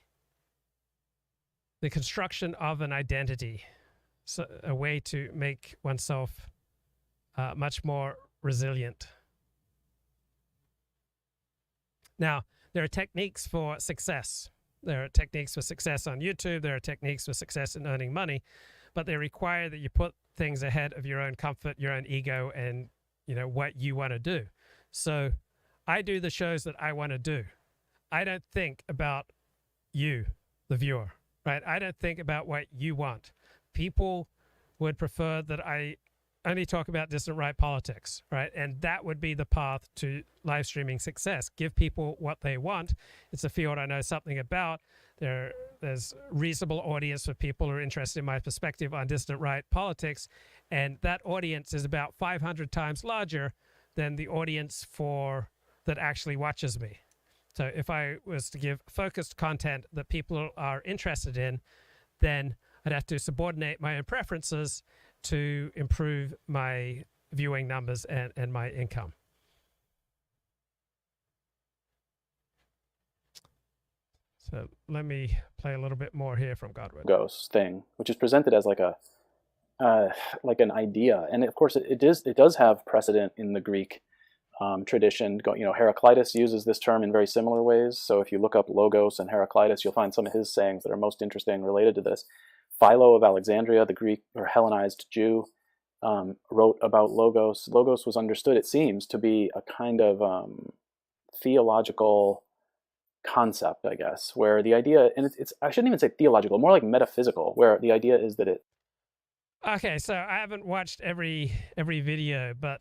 construction of an identity, so a way to make oneself much more resilient. Now, there are techniques for success. There are techniques for success on YouTube. There are techniques for success in earning money, but they require that you put things ahead of your own comfort, your own ego, and what you want to do. So I do the shows that I want to do. I don't think about you, the viewer, right? I don't think about what you want. People would prefer that I only talk about distant right politics, right? And that would be the path to live streaming success. Give people what they want. It's a field I know something about. There's reasonable audience for people who are interested in my perspective on distant right politics. And that audience is about 500 times larger than the audience that actually watches me. So if I was to give focused content that people are interested in, then I'd have to subordinate my own preferences to improve my viewing numbers and my income. So let me play a little bit more here from Godward. Logos thing, which is presented as like a like an idea, and of course it does have precedent in the Greek tradition. Heraclitus uses this term in very similar ways. So if you look up logos and Heraclitus, you'll find some of his sayings that are most interesting related to this. Philo of Alexandria, the Greek or Hellenized Jew, wrote about logos. Logos was understood, it seems, to be a kind of theological concept, I guess, where the idea, and it's I shouldn't even say theological, more like metaphysical, where the idea is that it. Okay, so I haven't watched every video, but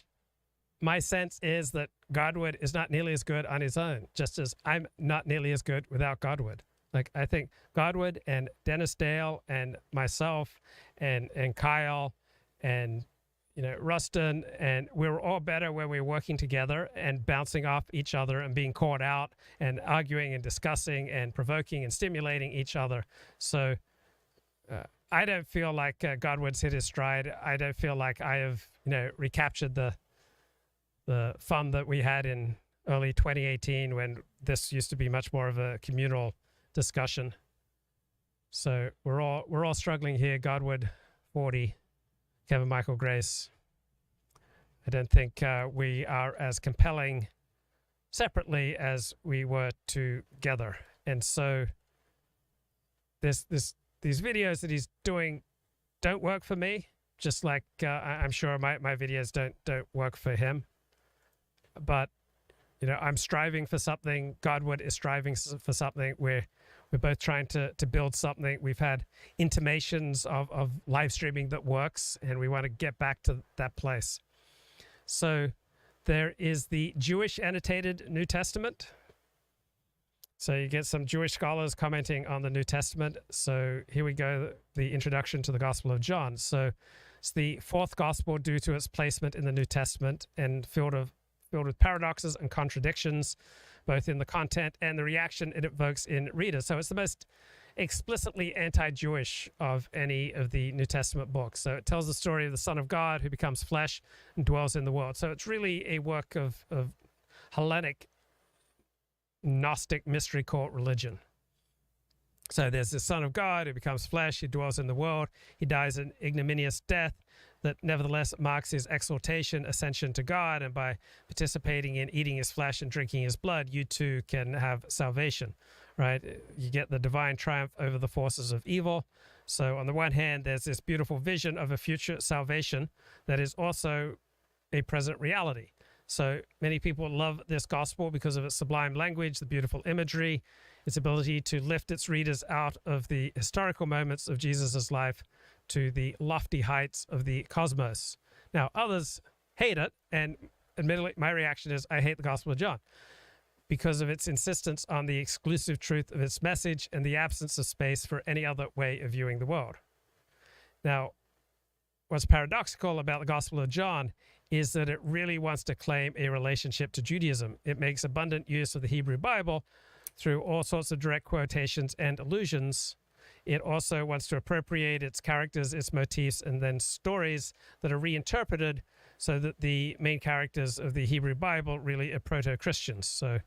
my sense is that Godward is not nearly as good on his own, just as I'm not nearly as good without Godward. Like, I think Godward and Dennis Dale and myself and Kyle and Rustin, and we were all better when we were working together and bouncing off each other and being caught out and arguing and discussing and provoking and stimulating each other. So I don't feel like Godward's hit his stride. I don't feel like I have recaptured the fun that we had in early 2018 when this used to be much more of a communal discussion. So we're all struggling here. Godward 40. Kevin Michael Grace. I don't think we are as compelling separately as we were together. And so these videos that he's doing don't work for me, just like I'm sure my videos don't work for him. But I'm striving for something. Godward is striving for something. We're both trying to build something. We've had intimations of live streaming that works, and we want to get back to that place. So there is the Jewish Annotated New Testament. So you get some Jewish scholars commenting on the New Testament. So here we go, the introduction to the Gospel of John. So it's the fourth gospel due to its placement in the New Testament and filled with paradoxes and contradictions, both in the content and the reaction it evokes in readers. So it's the most explicitly anti-Jewish of any of the New Testament books. So it tells the story of the Son of God who becomes flesh and dwells in the world. So it's really a work of Hellenic Gnostic mystery cult religion. So there's the Son of God who becomes flesh, he dwells in the world, he dies an ignominious death that nevertheless marks his exaltation, ascension to God, and by participating in eating his flesh and drinking his blood, you too can have salvation, right? You get the divine triumph over the forces of evil. So on the one hand, there's this beautiful vision of a future salvation that is also a present reality. So many people love this gospel because of its sublime language, the beautiful imagery, its ability to lift its readers out of the historical moments of Jesus's life to the lofty heights of the cosmos. Now, others hate it, and admittedly, my reaction is I hate the Gospel of John because of its insistence on the exclusive truth of its message and the absence of space for any other way of viewing the world. Now, what's paradoxical about the Gospel of John is that it really wants to claim a relationship to Judaism. It makes abundant use of the Hebrew Bible through all sorts of direct quotations and allusions. It also wants to appropriate its characters, its motifs, and then stories that are reinterpreted so that the main characters of the Hebrew Bible really are proto-Christians. So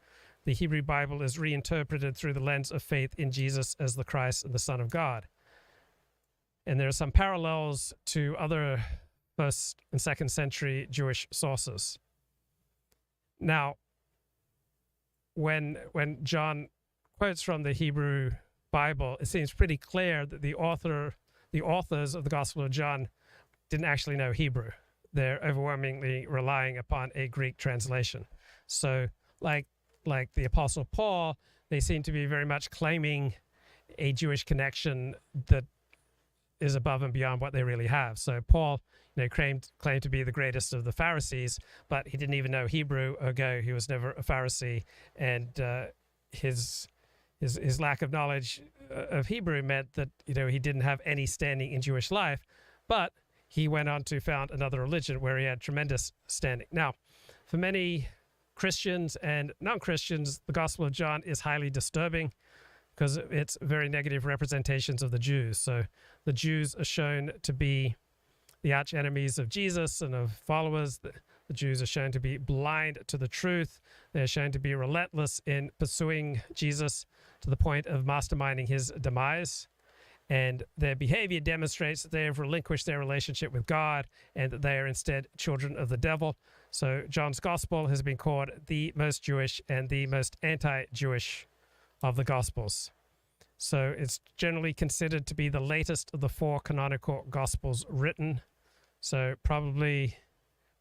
the Hebrew Bible is reinterpreted through the lens of faith in Jesus as the Christ and the Son of God. And there are some parallels to other 1st and 2nd century Jewish sources. Now, when John quotes from the Hebrew Bible, it seems pretty clear that the authors of the Gospel of John didn't actually know Hebrew. They're overwhelmingly relying upon a Greek translation. So like the Apostle Paul, they seem to be very much claiming a Jewish connection that is above and beyond what they really have. So Paul, claimed to be the greatest of the Pharisees, but he didn't even know Hebrew, ergo he was never a Pharisee, and his lack of knowledge of Hebrew meant that he didn't have any standing in Jewish life, but he went on to found another religion where he had tremendous standing. Now, for many Christians and non-Christians, the Gospel of John is highly disturbing because it's very negative representations of the Jews. So the Jews are shown to be the arch enemies of Jesus and of followers. The Jews are shown to be blind to the truth. They're shown to be relentless in pursuing Jesus to the point of masterminding his demise. And their behavior demonstrates that they have relinquished their relationship with God and that they are instead children of the devil. So John's gospel has been called the most Jewish and the most anti-Jewish of the gospels. So it's generally considered to be the latest of the 4 canonical gospels written. So probably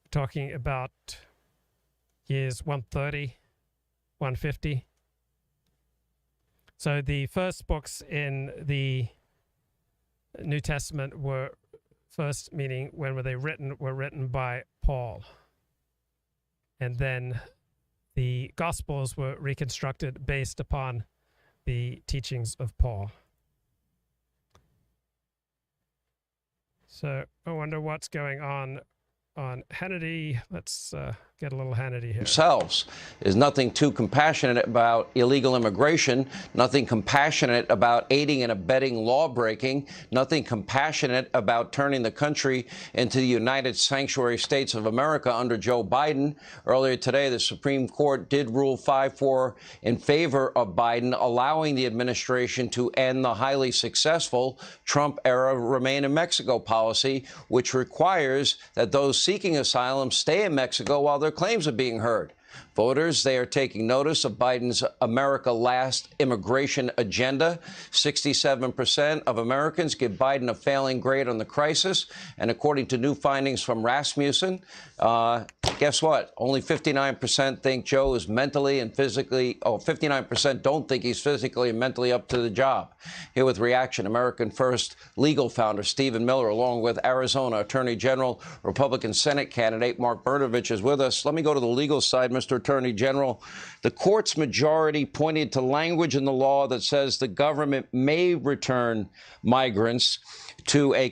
talking about years 130, 150. So the first books in the New Testament were first, meaning when were they written, were written by Paul. And then the Gospels were reconstructed based upon the teachings of Paul. So I wonder what's going on Hannity. Let's get a little Hannity here. Themselves. There's nothing too compassionate about illegal immigration, nothing compassionate about aiding and abetting law breaking, nothing compassionate about turning the country into the United Sanctuary States of America under Joe Biden. Earlier today, the Supreme Court did rule 5-4 in favor of Biden, allowing the administration to end the highly successful Trump-era Remain in Mexico policy, which requires that those seeking asylum stay in Mexico while their claims are being heard. Voters, they are taking notice of Biden's America Last immigration agenda. 67% of Americans give Biden a failing grade on the crisis. And according to new findings from Rasmussen, guess what? Only 59% think Joe is mentally and physically, 59% don't think he's physically and mentally up to the job. Here with reaction, American First legal founder Stephen Miller, along with Arizona Attorney General, Republican Senate candidate Mark Brnovich is with us. Let me go to the legal side, Mr. Attorney General. The court's majority pointed to language in the law that says the government may return migrants to a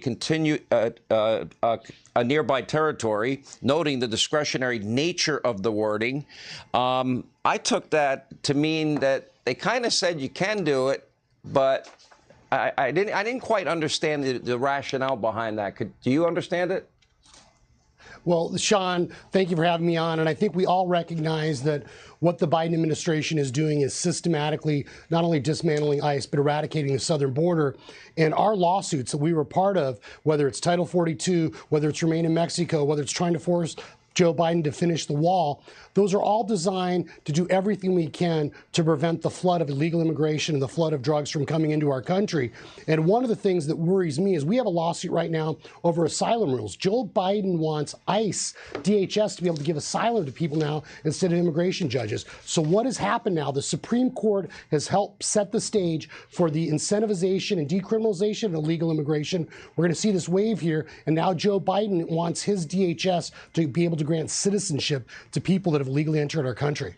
nearby territory, noting the discretionary nature of the wording. I took that to mean that they kind of said you can do it, but I didn't quite understand the rationale behind that. Do you understand it? Well, Sean, thank you for having me on. And I think we all recognize that what the Biden administration is doing is systematically not only dismantling ICE, but eradicating the southern border. And our lawsuits that we were part of, whether it's Title 42, whether it's Remain in Mexico, whether it's trying to force Joe Biden to finish the wall, those are all designed to do everything we can to prevent the flood of illegal immigration and the flood of drugs from coming into our country. And one of the things that worries me is we have a lawsuit right now over asylum rules. Joe Biden wants ICE, DHS, to be able to give asylum to people now instead of immigration judges. So what has happened now? The Supreme Court has helped set the stage for the incentivization and decriminalization of illegal immigration. We're going to see this wave here. And now Joe Biden wants his DHS to be able to grant citizenship to people that have legally entered our country.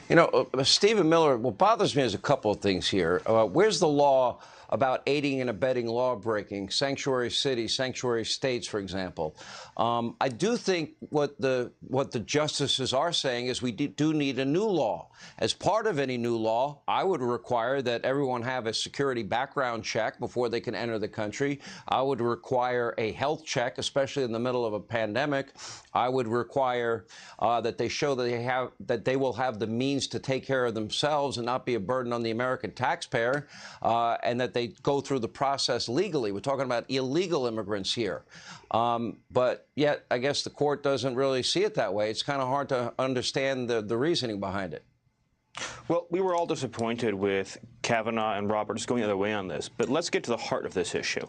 You know, Stephen Miller, what bothers me is a couple of things here. Where's the law about aiding and abetting law breaking, sanctuary cities, sanctuary states, for example? I do think what the justices are saying is we do need a new law. As part of any new law, I would require that everyone have a security background check before they can enter the country. I would require a health check, especially in the middle of a pandemic. I would require that they show that they will have the means to take care of themselves and not be a burden on the American taxpayer, and that they go through the process legally. We're talking about illegal immigrants here. But yet, I guess the court doesn't really see it that way. It's kind of hard to understand the reasoning behind it. Well, we were all disappointed with Kavanaugh and Roberts going the other way on this, but let's get to the heart of this issue.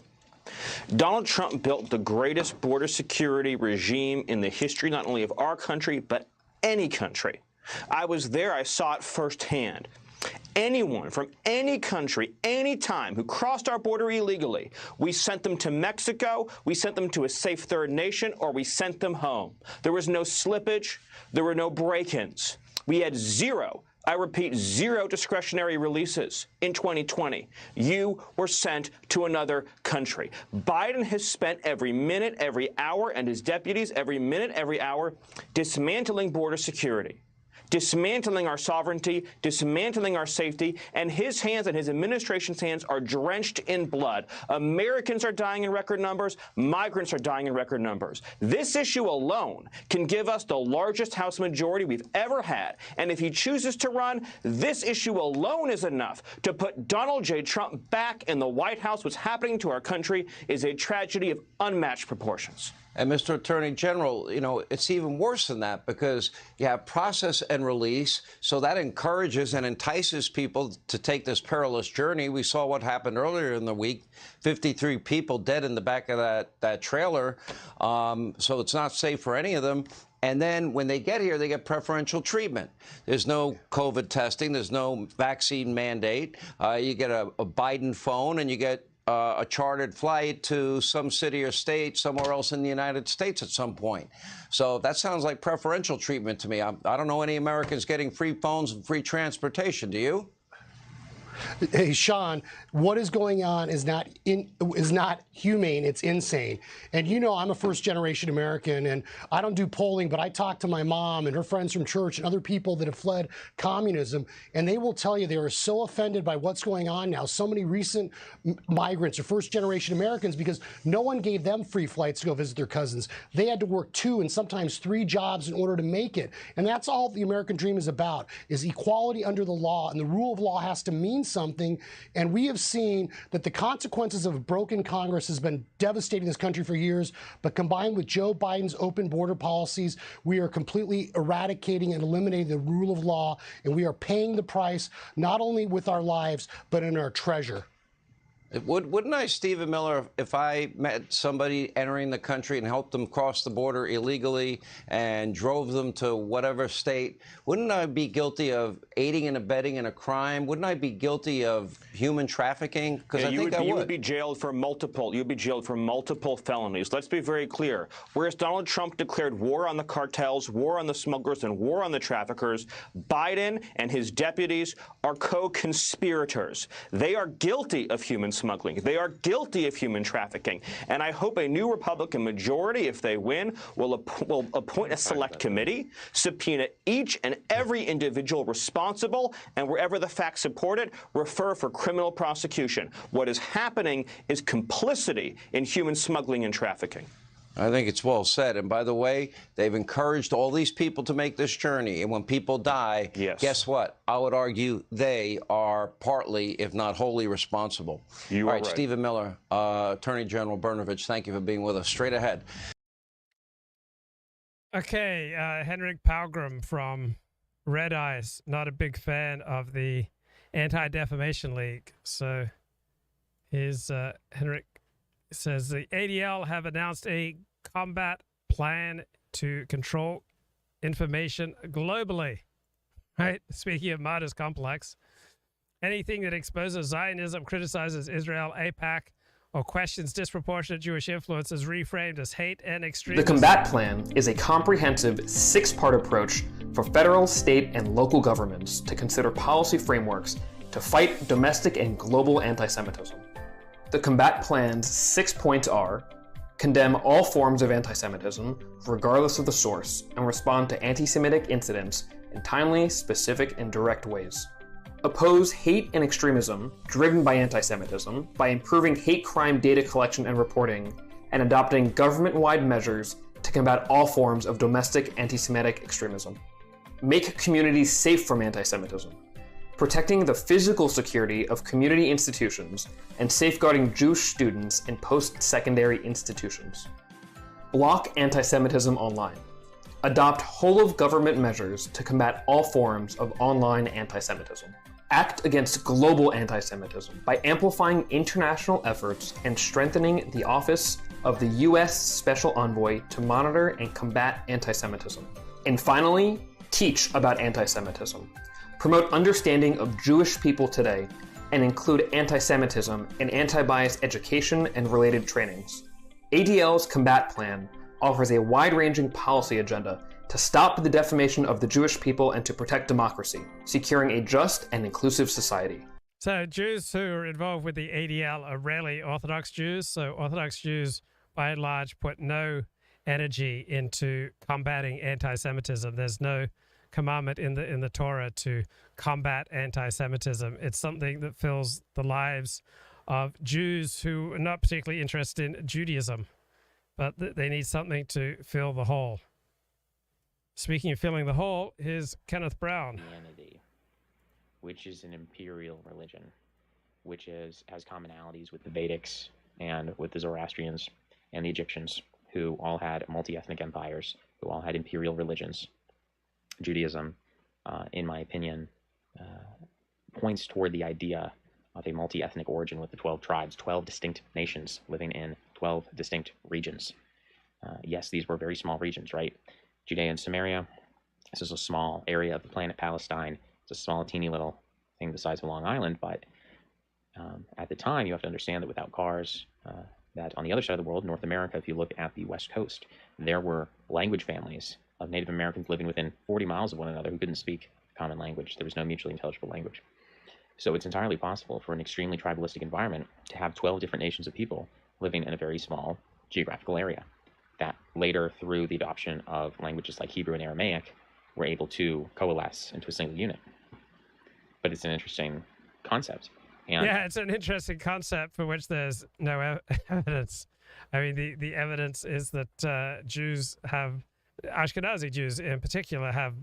Donald Trump built the greatest border security regime in the history not only of our country, but any country. I was there. I saw it firsthand. Anyone from any country, anytime, who crossed our border illegally, we sent them to Mexico, we sent them to a safe third nation, or we sent them home. There was no slippage. There were no break-ins. We had zero, I repeat, zero discretionary releases in 2020. You were sent to another country. Biden has spent every minute, every hour, and his deputies every minute, every hour, dismantling border security, dismantling our sovereignty, dismantling our safety, and his hands and his administration's hands are drenched in blood. Americans are dying in record numbers. Migrants are dying in record numbers. This issue alone can give us the largest House majority we've ever had. And if he chooses to run, this issue alone is enough to put Donald J. Trump back in the White House. What's happening to our country is a tragedy of unmatched proportions. And Mr. Attorney General, you know, it's even worse than that because you have process and release. So that encourages and entices people to take this perilous journey. We saw what happened earlier in the week, 53 people dead in the back of that trailer. So it's not safe for any of them. And then when they get here, they get preferential treatment. There's no COVID testing. There's no vaccine mandate. You get a Biden phone and you get a chartered flight to some city or state somewhere else in the United States at some point. So that sounds like preferential treatment to me. I don't know any Americans getting free phones and free transportation. Do you? Hey, Sean, what is going on is not humane. It's insane. And you know, I'm a first-generation American, and I don't do polling, but I talk to my mom and her friends from church and other people that have fled communism, and they will tell you they are so offended by what's going on now. So many recent migrants are first-generation Americans because no one gave them free flights to go visit their cousins. They had to work 2 and sometimes 3 jobs in order to make it. And that's all the American dream is about, is equality under the law, and the rule of law has to mean something. And we have seen that the consequences of a broken Congress has been devastating this country for years, but combined with Joe Biden's open border policies, we are completely eradicating and eliminating the rule of law, and we are paying the price not only with our lives, but in our treasure. Wouldn't I, Stephen Miller, if I met somebody entering the country and helped them cross the border illegally and drove them to whatever state, wouldn't I be guilty of aiding and abetting in a crime? Wouldn't I be guilty of human trafficking? Because I think I would. You would be jailed for multiple felonies. Let's be very clear. Whereas Donald Trump declared war on the cartels, war on the smugglers, and war on the traffickers, Biden and his deputies are co-conspirators. They are guilty of human smuggling. They are guilty of human trafficking. And I hope a new Republican majority, if they win, will appoint a select committee, subpoena each and every individual responsible, and wherever the facts support it, refer for criminal prosecution. What is happening is complicity in human smuggling and trafficking. I think it's well said. And by the way, they've encouraged all these people to make this journey. And when people die, guess what? I would argue they are partly, if not wholly, responsible. All right, Stephen Miller, Attorney General Brnovich, thank you for being with us. Straight ahead. Okay, Henrik Palgrim from Red Eyes, not a big fan of the Anti-Defamation League. So here's Henrik. Says the ADL have announced a combat plan to control information globally. Right? Speaking of Martyrs Complex, anything that exposes Zionism, criticizes Israel, AIPAC, or questions disproportionate Jewish influence is reframed as hate and extremism. The combat plan is a comprehensive 6-part approach for federal, state, and local governments to consider policy frameworks to fight domestic and global anti-Semitism. The combat plan's 6 points are: condemn all forms of anti-Semitism, regardless of the source, and respond to anti-Semitic incidents in timely, specific, and direct ways. Oppose hate and extremism driven by anti-Semitism by improving hate crime data collection and reporting, and adopting government-wide measures to combat all forms of domestic anti-Semitic extremism. Make communities safe from anti-Semitism. Protecting the physical security of community institutions and safeguarding Jewish students in post-secondary institutions. Block anti-Semitism online. Adopt whole-of-government measures to combat all forms of online anti-Semitism. Act against global anti-Semitism by amplifying international efforts and strengthening the office of the U.S. Special Envoy to monitor and combat anti-Semitism. And finally, teach about anti-Semitism. Promote understanding of Jewish people today, and include anti-Semitism in anti-bias education and related trainings. ADL's combat plan offers a wide-ranging policy agenda to stop the defamation of the Jewish people and to protect democracy, securing a just and inclusive society. So Jews who are involved with the ADL are rarely Orthodox Jews. So Orthodox Jews, by and large, put no energy into combating anti-Semitism. There's no commandment in the Torah to combat anti-Semitism. It's something that fills the lives of Jews who are not particularly interested in Judaism, but they need something to fill the hole. Speaking of filling the hole, here's Kenneth Brown. Christianity, which is an imperial religion, which has commonalities with the Vedics and with the Zoroastrians and the Egyptians, who all had multi-ethnic empires, who all had imperial religions. Judaism, in my opinion, points toward the idea of a multi-ethnic origin with the 12 tribes, 12 distinct nations living in 12 distinct regions. Yes, these were very small regions, right? Judea and Samaria, this is a small area of the planet Palestine. It's a small, teeny little thing the size of Long Island, but at the time, you have to understand that without cars, that on the other side of the world, North America, if you look at the West Coast, there were language families of Native Americans living within 40 miles of one another who couldn't speak common language. There was no mutually intelligible language. So it's entirely possible for an extremely tribalistic environment to have 12 different nations of people living in a very small geographical area that later, through the adoption of languages like Hebrew and Aramaic, were able to coalesce into a single unit. But it's an interesting concept. And yeah, it's an interesting concept for which there's no evidence. I mean, the evidence is that Jews have, Ashkenazi Jews in particular, have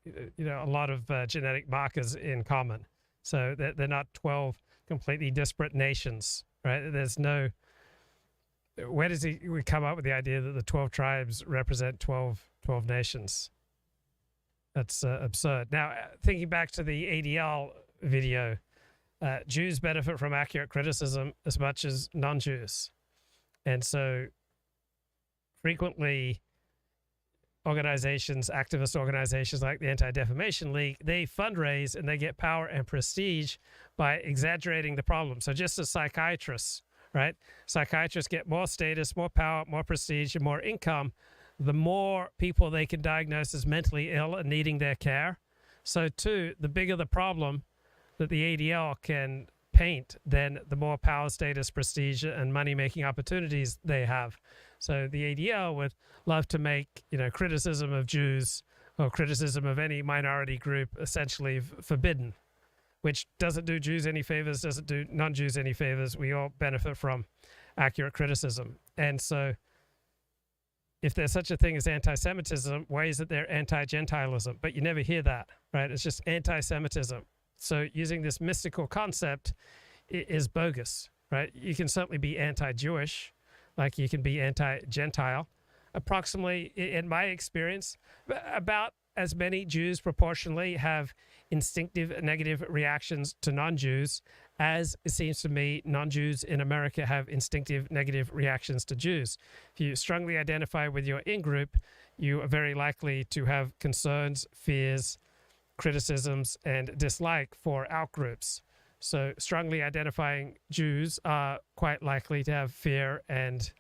a lot of genetic markers in common. So they're not 12 completely disparate nations, right? There's no. Where does we come up with the idea that the 12 tribes represent 12 nations? That's absurd. Now, thinking back to the ADL video, Jews benefit from accurate criticism as much as non-Jews. And so frequently organizations, activist organizations like the Anti-Defamation League, they fundraise and they get power and prestige by exaggerating the problem. So just as psychiatrists, right? Psychiatrists get more status, more power, more prestige, and more income, the more people they can diagnose as mentally ill and needing their care. So too, the bigger the problem that the ADL can paint, then the more power, status, prestige, and money-making opportunities they have. So the ADL would love to make, criticism of Jews or criticism of any minority group essentially forbidden, which doesn't do Jews any favors, doesn't do non-Jews any favors. We all benefit from accurate criticism. And so if there's such a thing as anti-Semitism, why is it there anti-Gentilism? But you never hear that, right? It's just anti-Semitism. So using this mystical concept is bogus, right? You can certainly be anti-Jewish, like you can be anti-Gentile. Approximately, in my experience, about as many Jews proportionally have instinctive negative reactions to non-Jews as it seems to me non-Jews in America have instinctive negative reactions to Jews. If you strongly identify with your in-group, you are very likely to have concerns, fears, criticisms, and dislike for out-groups. So strongly identifying Jews are quite likely to have fear and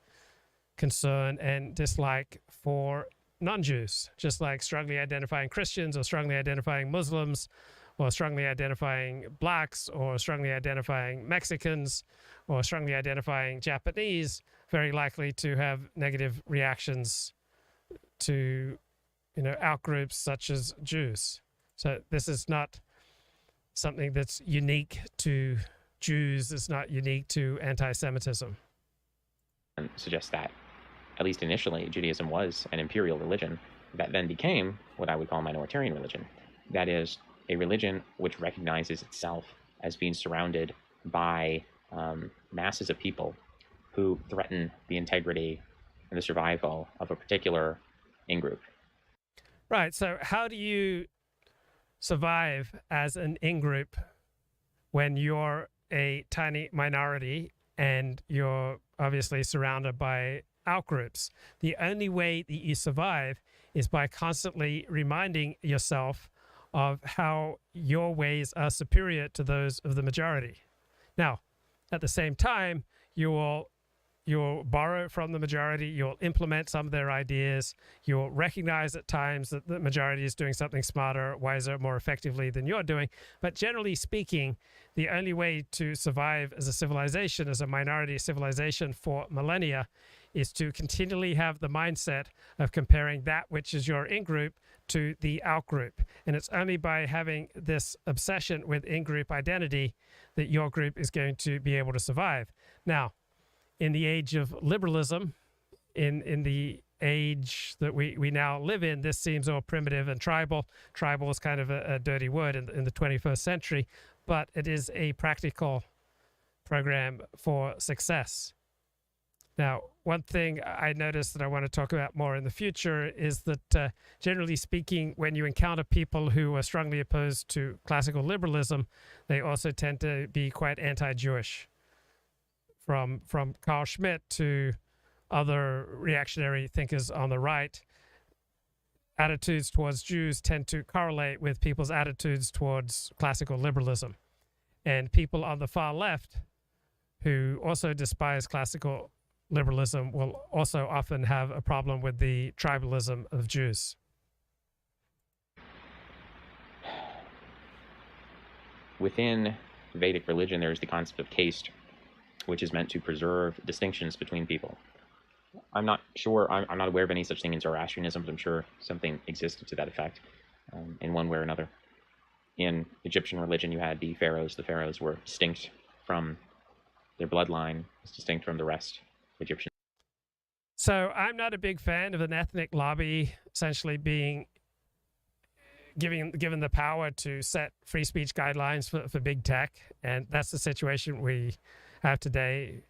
concern and dislike for non-Jews, just like strongly identifying Christians or strongly identifying Muslims or strongly identifying blacks or strongly identifying Mexicans or strongly identifying Japanese, very likely to have negative reactions to, out-groups such as Jews. So this is not something that's unique to Jews. It's not unique to anti-Semitism. And suggests that, at least initially, Judaism was an imperial religion that then became what I would call a minoritarian religion. That is, a religion which recognizes itself as being surrounded by masses of people who threaten the integrity and the survival of a particular in-group. Right. So how do you survive as an in-group when you're a tiny minority and you're obviously surrounded by out-groups? The only way that you survive is by constantly reminding yourself of how your ways are superior to those of the majority. Now, at the same time, you'll borrow from the majority, you'll implement some of their ideas, you'll recognize at times that the majority is doing something smarter, wiser, more effectively than you're doing. But generally speaking, the only way to survive as a civilization, as a minority civilization for millennia, is to continually have the mindset of comparing that which is your in-group to the out-group. And it's only by having this obsession with in-group identity that your group is going to be able to survive. Now, in the age of liberalism, in the age that we now live in, this seems all primitive and tribal. Tribal is kind of a dirty word in the 21st century, but it is a practical program for success. Now, one thing I noticed that I want to talk about more in the future is that, generally speaking, when you encounter people who are strongly opposed to classical liberalism, they also tend to be quite anti-Jewish. From Carl Schmitt to other reactionary thinkers on the right, attitudes towards Jews tend to correlate with people's attitudes towards classical liberalism. And people on the far left who also despise classical liberalism will also often have a problem with the tribalism of Jews. Within Vedic religion, there is the concept of caste, which is meant to preserve distinctions between people. I'm not sure, I'm not aware of any such thing in Zoroastrianism, but I'm sure something existed to that effect in one way or another. In Egyptian religion, you had the pharaohs. The pharaohs were distinct from their bloodline, was distinct from the rest of Egyptian. So I'm not a big fan of an ethnic lobby essentially being given the power to set free speech guidelines for big tech, and that's the situation we have today.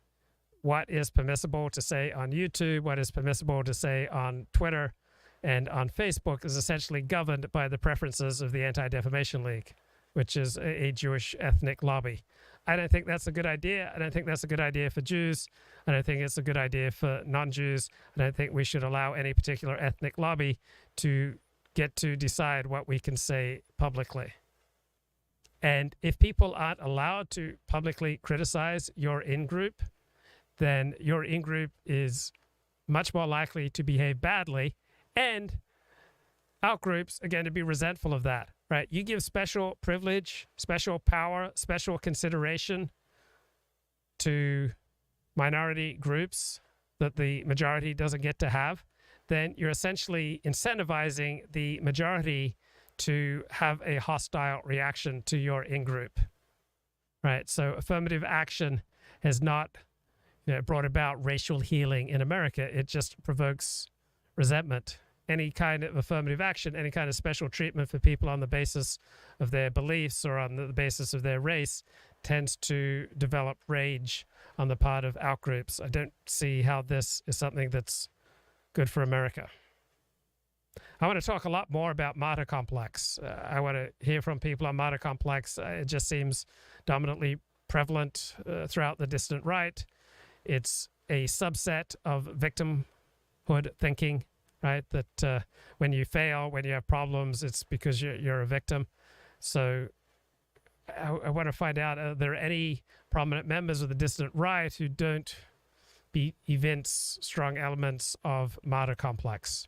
What is permissible to say on YouTube, what is permissible to say on Twitter and on Facebook is essentially governed by the preferences of the Anti-Defamation League, which is a Jewish ethnic lobby. I don't think that's a good idea. I don't think that's a good idea for Jews. I don't think it's a good idea for non-Jews. I don't think we should allow any particular ethnic lobby to get to decide what we can say publicly. And if people aren't allowed to publicly criticize your in-group, then your in-group is much more likely to behave badly, and out-groups are going to be resentful of that, right? You give special privilege, special power, special consideration to minority groups that the majority doesn't get to have, then you're essentially incentivizing the majority to have a hostile reaction to your in-group, right? So affirmative action has not brought about racial healing in America. It just provokes resentment. Any kind of affirmative action, any kind of special treatment for people on the basis of their beliefs or on the basis of their race tends to develop rage on the part of outgroups. I don't see how this is something that's good for America. I want to talk a lot more about martyr complex. I want to hear from people on martyr complex. It just seems dominantly prevalent throughout the distant right. It's a subset of victimhood thinking, right? That when you fail, when you have problems, it's because you're a victim. So I want to find out, are there any prominent members of the distant right who don't evince strong elements of martyr complex?